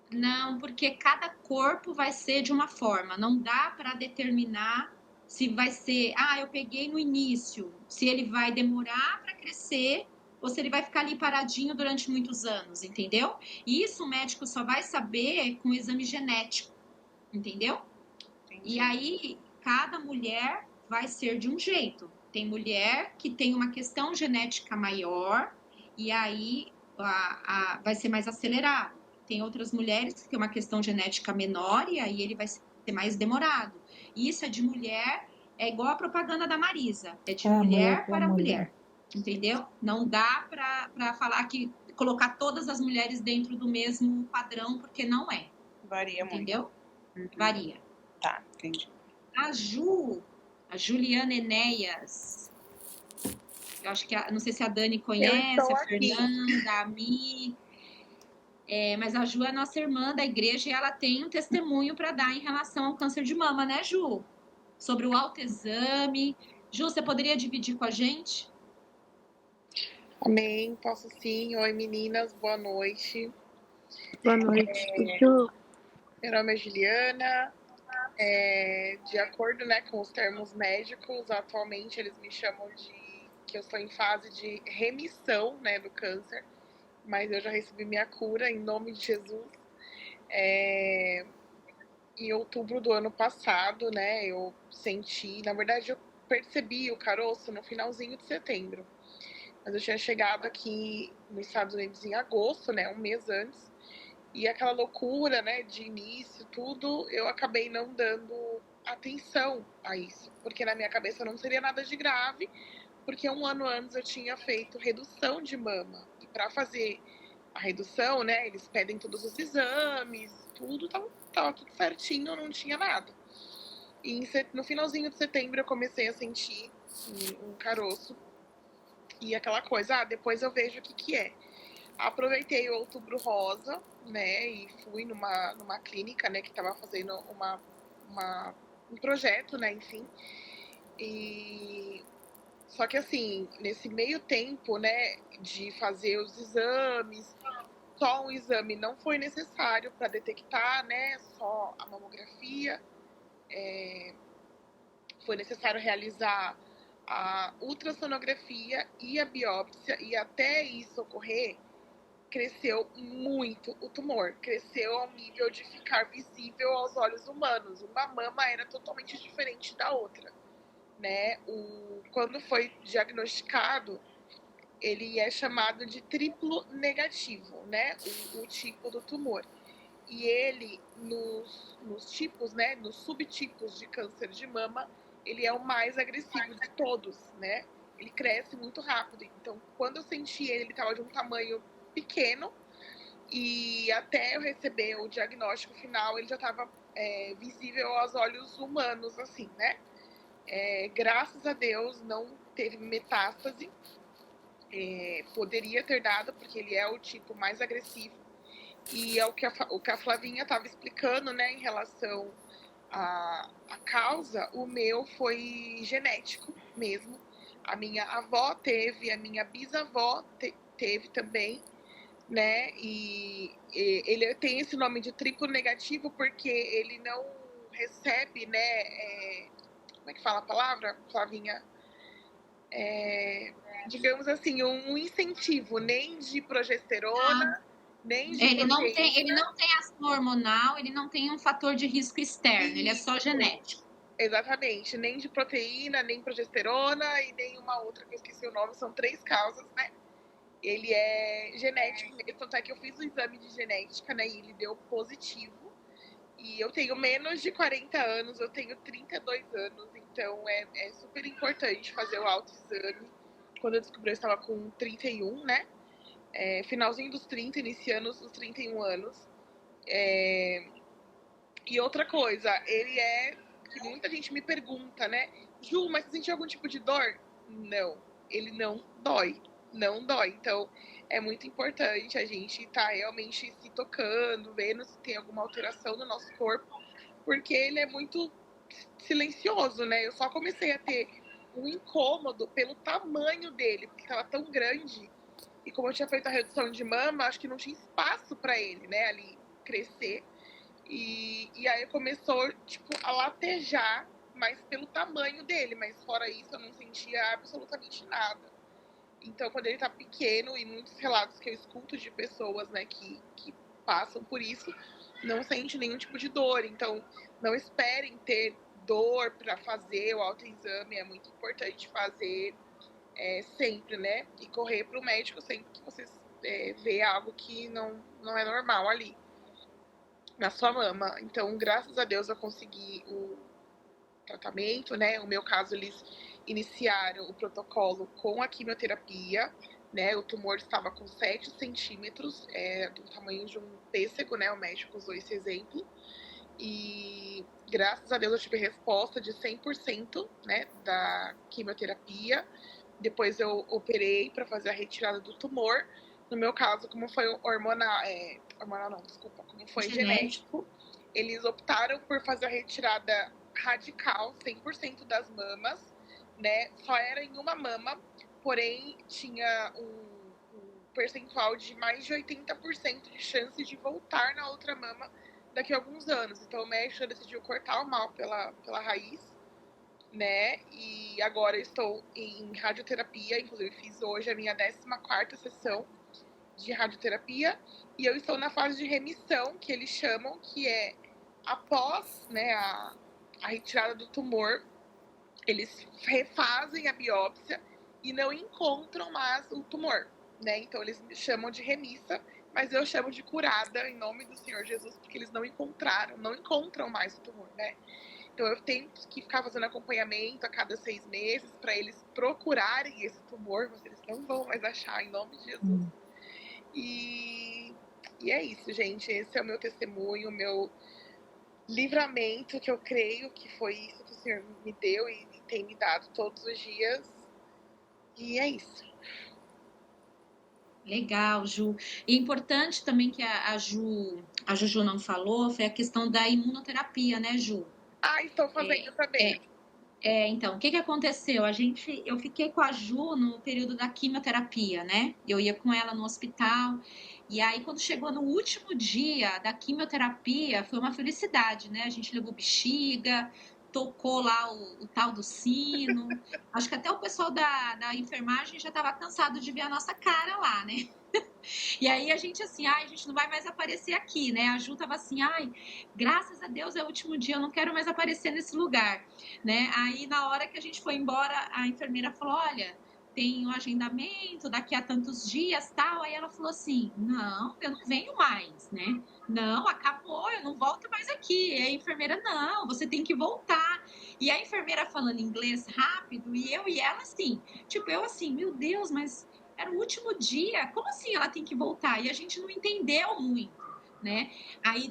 Não, porque cada corpo vai ser de uma forma. Não dá para determinar se vai ser, eu peguei no início, se ele vai demorar para crescer ou se ele vai ficar ali paradinho durante muitos anos, entendeu? E isso o médico só vai saber com o exame genético, entendeu? Entendi. E aí, cada mulher vai ser de um jeito. Tem mulher que tem uma questão genética maior e aí vai ser mais acelerado. Tem outras mulheres que têm uma questão genética menor e aí ele vai ser mais demorado. Isso é de mulher, é igual a propaganda da Marisa. É de mulher para mulher. Entendeu? Não dá para falar que colocar todas as mulheres dentro do mesmo padrão, porque não é. Varia entendeu? Muito. Varia. Tá, entendi. A Juliana Enéas. Eu acho que, não sei se a Dani conhece, a Fernanda, a Mi. Mas a Ju é nossa irmã da igreja e ela tem um testemunho para dar em relação ao câncer de mama, né, Ju? Sobre o autoexame. Ju, você poderia dividir com a gente? Amém, posso sim. Oi, meninas, boa noite. Boa noite, Ju. Meu nome é Juliana. De acordo, né, com os termos médicos, atualmente eles me chamam que eu estou em fase de remissão, né, do câncer, mas eu já recebi minha cura em nome de Jesus. Em outubro do ano passado, né, eu senti, na verdade eu percebi o caroço no finalzinho de setembro, mas eu tinha chegado aqui nos Estados Unidos em agosto, né, um mês antes, e aquela loucura, né, de início, tudo, eu acabei não dando atenção a isso, porque na minha cabeça não seria nada de grave, porque um ano antes eu tinha feito redução de mama, e para fazer a redução, né, eles pedem todos os exames, tudo, tava tudo certinho, não tinha nada. E no finalzinho de setembro eu comecei a sentir um caroço, e aquela coisa, depois eu vejo o que é. Aproveitei o Outubro Rosa, né, e fui numa clínica, né, que estava fazendo um projeto, né, enfim. E só que assim, nesse meio tempo, né, de fazer os exames, só um exame não foi necessário para detectar, né, só a mamografia. Foi necessário realizar a ultrassonografia e a biópsia, e até isso ocorrer, cresceu muito o tumor, cresceu ao nível de ficar visível aos olhos humanos. Uma mama era totalmente diferente da outra, né? Quando foi diagnosticado, ele é chamado de triplo negativo, né? O tipo do tumor. E ele, nos tipos, né? Nos subtipos de câncer de mama, ele é o mais agressivo de todos, né? Ele cresce muito rápido. Então, quando eu senti ele estava de um tamanho pequeno, e até eu receber o diagnóstico final, ele já estava visível aos olhos humanos, assim, né? Graças a Deus não teve metástase, poderia ter dado, porque ele é o tipo mais agressivo, e é o que a Flavinha estava explicando, né, em relação a causa, o meu foi genético mesmo. A minha avó teve, a minha bisavó teve também, né? E ele tem esse nome de triplo negativo porque ele não recebe, né? Como é que fala a palavra, Flavinha? Digamos assim, um incentivo nem de progesterona, nem de Ele não proteína. tem ação hormonal, ele não tem um fator de risco externo, ele é só genético. Exatamente, nem de proteína, nem progesterona e nem uma outra que eu esqueci o nome, são 3 causas, né? Ele é genético mesmo, tanto é que eu fiz o exame de genética, né, e ele deu positivo. E eu tenho menos de 40 anos, eu tenho 32 anos, então é super importante fazer o autoexame. Quando eu descobri, eu estava com 31, né? Finalzinho dos 30, iniciando os 31 anos. E outra coisa, ele que muita gente me pergunta, né? Ju, mas você sentiu algum tipo de dor? Não, ele não dói. Não dói. Então, é muito importante a gente estar realmente se tocando, vendo se tem alguma alteração no nosso corpo, porque ele é muito silencioso, né? Eu só comecei a ter um incômodo pelo tamanho dele, porque estava tão grande. E como eu tinha feito a redução de mama, acho que não tinha espaço para ele, né, ali crescer. E aí começou, tipo, a latejar, mas pelo tamanho dele. Mas fora isso, eu não sentia absolutamente nada. Então, quando ele tá pequeno, e muitos relatos que eu escuto de pessoas, né, que passam por isso, não sente nenhum tipo de dor. Então, não esperem ter dor para fazer o autoexame. É muito importante fazer sempre, né? E correr para o médico sempre que você vê algo que não é normal ali na sua mama. Então, graças a Deus, eu consegui o tratamento, né? No meu caso, eles iniciaram o protocolo com a quimioterapia, né? O tumor estava com 7 centímetros, do tamanho de um pêssego, né? O médico usou esse exemplo. E graças a Deus eu tive resposta de 100%, né? Da quimioterapia. Depois eu operei para fazer a retirada do tumor. No meu caso, como foi hormonal, como foi genético, eles optaram por fazer a retirada radical, 100% das mamas, né? Só era em uma mama, porém tinha um percentual de mais de 80% de chance de voltar na outra mama daqui a alguns anos. Então o médico decidiu cortar o mal pela raiz, né? E agora eu estou em radioterapia, inclusive fiz hoje a minha 14ª sessão de radioterapia, e eu estou na fase de remissão, que eles chamam, que é após, né, a retirada do tumor, eles refazem a biópsia e não encontram mais o tumor, né? Então eles me chamam de remissa, mas eu chamo de curada em nome do Senhor Jesus, porque eles não encontram mais o tumor, né? Então eu tenho que ficar fazendo acompanhamento a cada 6 meses para eles procurarem esse tumor, mas eles não vão mais achar, em nome de Jesus. E é isso, gente. Esse é o meu testemunho, o meu livramento, que eu creio que foi isso que o Senhor me deu e tem me dado todos os dias. E é isso. Legal, Ju. E importante também que a Juju não falou foi a questão da imunoterapia, né, Ju? Estou fazendo também. Então, o que aconteceu? Eu fiquei com a Ju no período da quimioterapia, né? Eu ia com ela no hospital. E aí, quando chegou no último dia da quimioterapia, foi uma felicidade, né? A gente levou bexiga, tocou lá o tal do sino. Acho que até o pessoal da enfermagem já estava cansado de ver a nossa cara lá, né? E aí a gente assim, a gente não vai mais aparecer aqui, né? A Ju tava assim, graças a Deus é o último dia, eu não quero mais aparecer nesse lugar, né? Aí na hora que a gente foi embora, a enfermeira falou, olha, tem um agendamento daqui a tantos dias, tal. Aí ela falou assim, não, eu não venho mais, né? Não, acabou, eu não volto mais aqui. E a enfermeira, não, você tem que voltar. E a enfermeira falando inglês rápido, e eu e ela assim, tipo, eu assim, meu Deus, mas era o último dia, como assim ela tem que voltar? E a gente não entendeu muito, né? Aí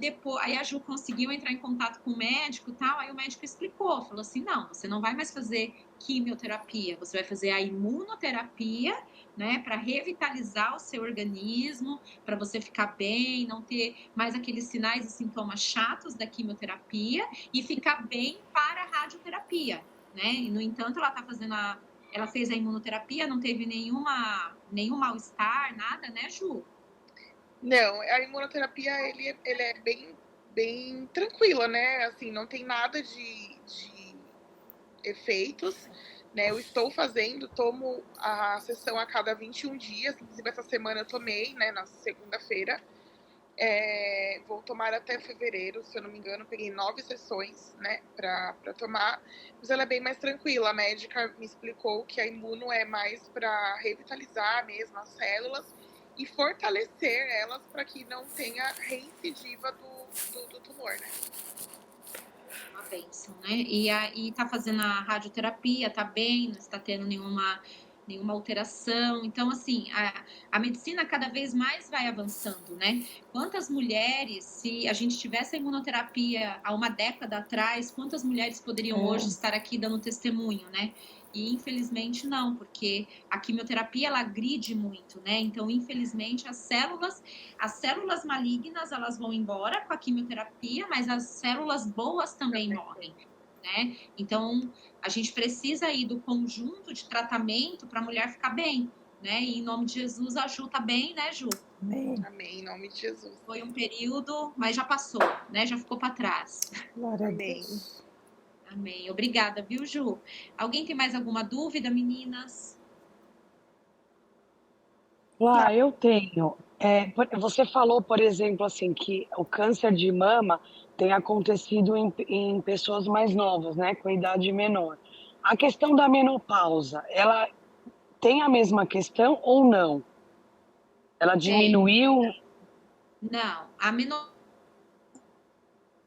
a Ju conseguiu entrar em contato com o médico e tal, aí o médico explicou, falou assim, não, você não vai mais fazer quimioterapia, você vai fazer a imunoterapia, né, para revitalizar o seu organismo, para você ficar bem, não ter mais aqueles sinais e sintomas chatos da quimioterapia e ficar bem para a radioterapia, né? E, no entanto, ela fez a imunoterapia, não teve nenhum mal-estar, nada, né, Ju? Não, a imunoterapia, ele é bem tranquila, né? Assim, não tem nada de efeitos, né? Eu estou tomo a sessão a cada 21 dias, inclusive essa semana eu tomei, né, na segunda-feira. Vou tomar até fevereiro, se eu não me engano, peguei 9 sessões, né, pra tomar, mas ela é bem mais tranquila. A médica me explicou que a imuno é mais para revitalizar mesmo as células e fortalecer elas para que não tenha reincidiva do tumor, né? Uma bênção, né? E tá fazendo a radioterapia, tá bem, não está tendo nenhuma alteração. Então, assim, a medicina cada vez mais vai avançando, né? Quantas mulheres, se a gente tivesse a imunoterapia há uma década atrás, quantas mulheres poderiam hoje estar aqui dando testemunho, né? E infelizmente não, porque a quimioterapia ela agride muito, né? Então, infelizmente, as células malignas elas vão embora com a quimioterapia, mas as células boas também morrem, né? Então, a gente precisa aí do conjunto de tratamento para a mulher ficar bem, né? E em nome de Jesus, a Ju tá bem, né, Ju? Amém. Amém, em nome de Jesus. Foi um período, mas já passou, né? Já ficou para trás. Glória a Amém. Deus. Amém. Obrigada, viu, Ju? Alguém tem mais alguma dúvida, meninas? Eu tenho. Você falou, por exemplo, assim, que o câncer de mama tem acontecido em pessoas mais novas, né, com idade menor. A questão da menopausa, ela tem a mesma questão ou não? Ela diminuiu? Não, a menopausa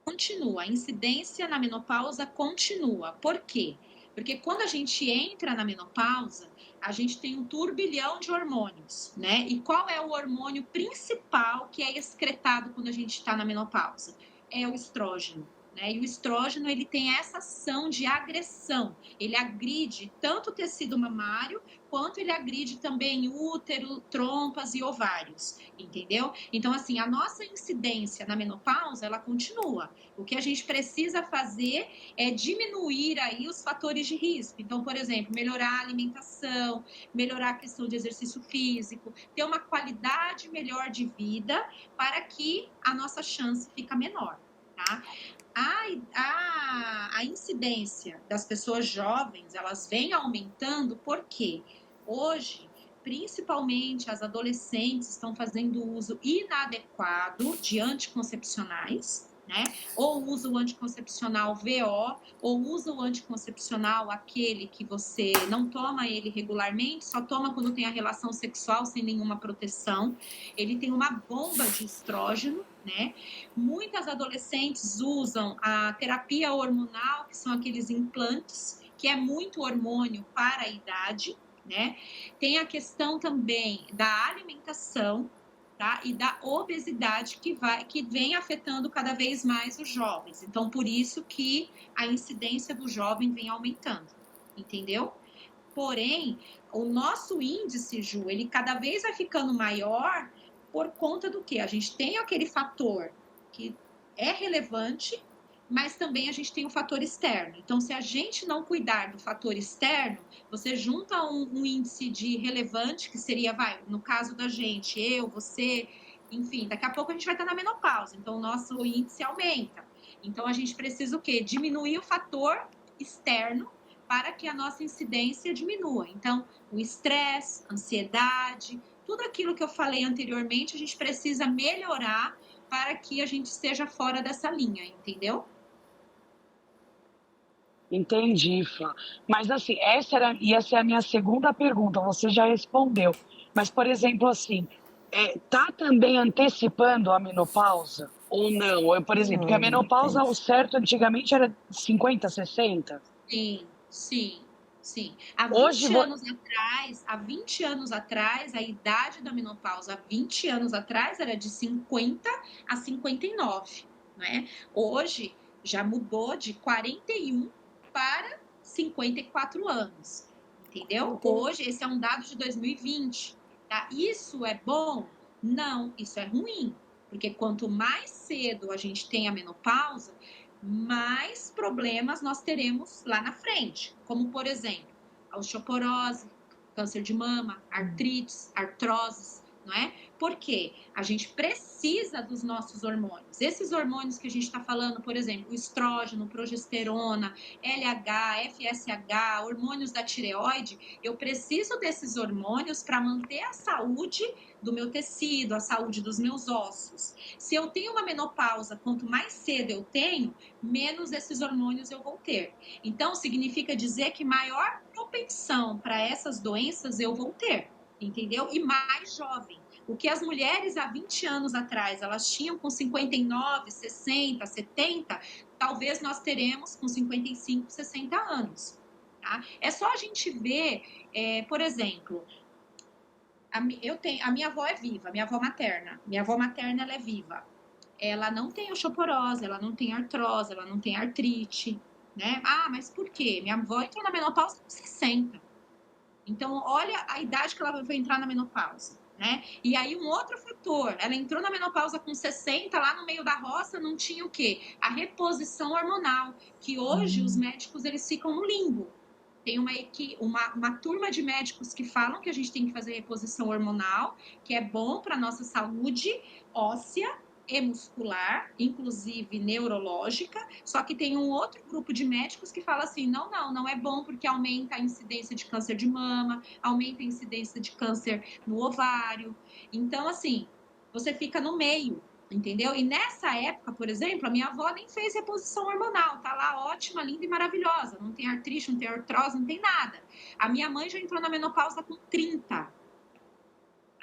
continua, a incidência na menopausa continua. Por quê? Porque quando a gente entra na menopausa, a gente tem um turbilhão de hormônios, né? E qual é o hormônio principal que é excretado quando a gente está na menopausa? É o estrógeno, né? E o estrógeno, ele tem essa ação de agressão. Ele agride tanto o tecido mamário, quanto ele agride também útero, trompas e ovários, entendeu? Então, assim, a nossa incidência na menopausa, ela continua. O que a gente precisa fazer é diminuir aí os fatores de risco. Então, por exemplo, melhorar a alimentação, melhorar a questão de exercício físico, ter uma qualidade melhor de vida para que a nossa chance fica menor, tá? A incidência das pessoas jovens, elas vem aumentando porque hoje, principalmente as adolescentes, estão fazendo uso inadequado de anticoncepcionais, né? Ou usa o anticoncepcional VO, ou usa o anticoncepcional aquele que você não toma ele regularmente, só toma quando tem a relação sexual sem nenhuma proteção. Ele tem uma bomba de estrógeno, né? Muitas adolescentes usam a terapia hormonal, que são aqueles implantes, que é muito hormônio para a idade, né? Tem a questão também da alimentação, tá? E da obesidade que vem afetando cada vez mais os jovens. Então, por isso que a incidência do jovem vem aumentando, entendeu? Porém, o nosso índice, Ju, ele cada vez vai ficando maior por conta do quê? A gente tem aquele fator que é relevante, mas também a gente tem o fator externo. Então, se a gente não cuidar do fator externo, você junta um índice de relevante, que seria, no caso da gente, eu, você, enfim, daqui a pouco a gente vai estar na menopausa, então o nosso índice aumenta. Então, a gente precisa o quê? Diminuir o fator externo para que a nossa incidência diminua. Então, o estresse, ansiedade, tudo aquilo que eu falei anteriormente, a gente precisa melhorar para que a gente esteja fora dessa linha, entendeu? Entendi, Flá. Mas assim, essa é a minha segunda pergunta, você já respondeu. Mas, por exemplo, assim, tá também antecipando a menopausa ou não? Por exemplo, porque a menopausa, o certo antigamente era 50, 60? Sim. Há 20 anos atrás, a idade da menopausa, há 20 anos atrás, era de 50 a 59, né? Hoje, já mudou de 41 para 54 anos, entendeu? Hoje, esse é um dado de 2020, tá? Isso é bom? Não, isso é ruim, porque quanto mais cedo a gente tem a menopausa, mais problemas nós teremos lá na frente, como, por exemplo, a osteoporose, câncer de mama, artrites, artroses, não é? Por quê? A gente precisa dos nossos hormônios. Esses hormônios que a gente está falando, por exemplo, o estrógeno, progesterona, LH, FSH, hormônios da tireoide, eu preciso desses hormônios para manter a saúde do meu tecido, a saúde dos meus ossos. Se eu tenho uma menopausa, quanto mais cedo eu tenho, menos esses hormônios eu vou ter. Então, significa dizer que maior propensão para essas doenças eu vou ter, entendeu? E mais jovem. O que as mulheres há 20 anos atrás, elas tinham com 59, 60, 70, talvez nós teremos com 55, 60 anos. Tá? É só a gente ver, por exemplo, a minha avó é viva, a minha avó materna. Minha avó materna, ela é viva. Ela não tem osteoporose, ela não tem artrose, ela não tem artrite, né? Ah, mas por quê? Minha avó entrou na menopausa com 60. Então, olha a idade que ela vai entrar na menopausa, né? E aí, um outro fator, ela entrou na menopausa com 60, lá no meio da roça, não tinha o quê? A reposição hormonal, que hoje os médicos, eles ficam no limbo. Tem uma turma de médicos que falam que a gente tem que fazer reposição hormonal, que é bom para a nossa saúde óssea e muscular, inclusive neurológica, só que tem um outro grupo de médicos que fala assim, não é bom porque aumenta a incidência de câncer de mama, aumenta a incidência de câncer no ovário. Então, assim, você fica no meio, entendeu? E nessa época, por exemplo, a minha avó nem fez reposição hormonal, tá lá ótima, linda e maravilhosa, não tem artrite, não tem artrose, não tem nada. A minha mãe já entrou na menopausa com 30.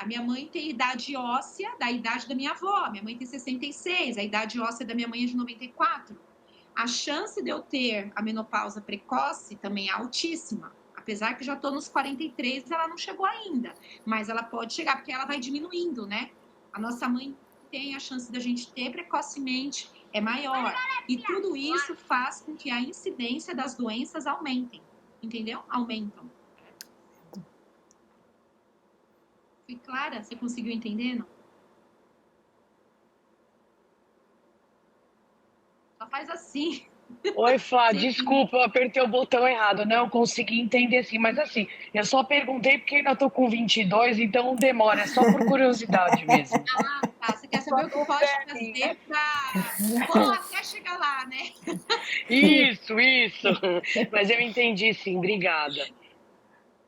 A minha mãe tem idade óssea da idade da minha avó. A minha mãe tem 66. A idade óssea da minha mãe é de 94. A chance de eu ter a menopausa precoce também é altíssima. Apesar que já estou nos 43, ela não chegou ainda. Mas ela pode chegar, porque ela vai diminuindo, né? A nossa mãe tem a chance da gente ter precocemente, é maior. E tudo isso faz com que a incidência das doenças aumentem. Entendeu? Aumentam. Fui clara? Você conseguiu entender, não? Só faz assim. Oi, Flá, desculpa, eu apertei o botão errado. Não, consegui entender sim, mas assim, eu só perguntei porque ainda tô com 22, então demora, é só por curiosidade mesmo. Ah, tá. Você quer saber o que pode fazer pra até chegar lá, né? Isso. Mas eu entendi sim, obrigada.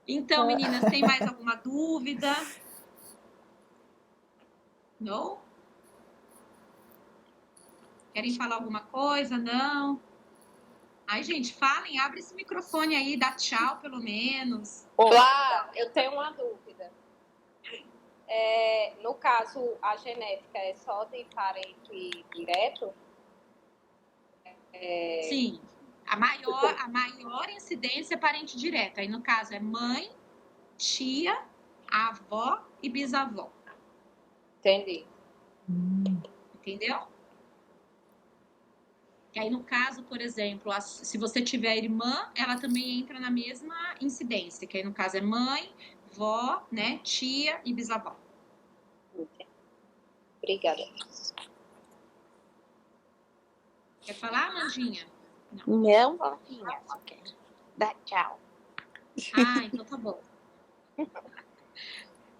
Então, meninas, tem mais alguma dúvida? Não? Querem falar alguma coisa? Não? Ai, gente, falem, abre esse microfone aí, dá tchau, pelo menos. Flá, eu tenho uma dúvida. No caso, a genética é só de parente direto? Sim. A maior incidência é parente direto. Aí, no caso, é mãe, tia, avó e bisavó. Entendi. Entendeu? E aí, no caso, por exemplo, se você tiver irmã, ela também entra na mesma incidência, que aí, no caso, é mãe, vó, né, tia e bisavó. Obrigada. Quer falar, Amandinha? Não, fofinha, só quero dar tchau. Ah, então tá bom.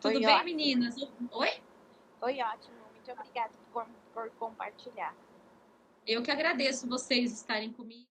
Tudo bem, ótimo. meninas? Oi? Foi ótimo, muito obrigada por compartilhar. Eu que agradeço vocês estarem comigo.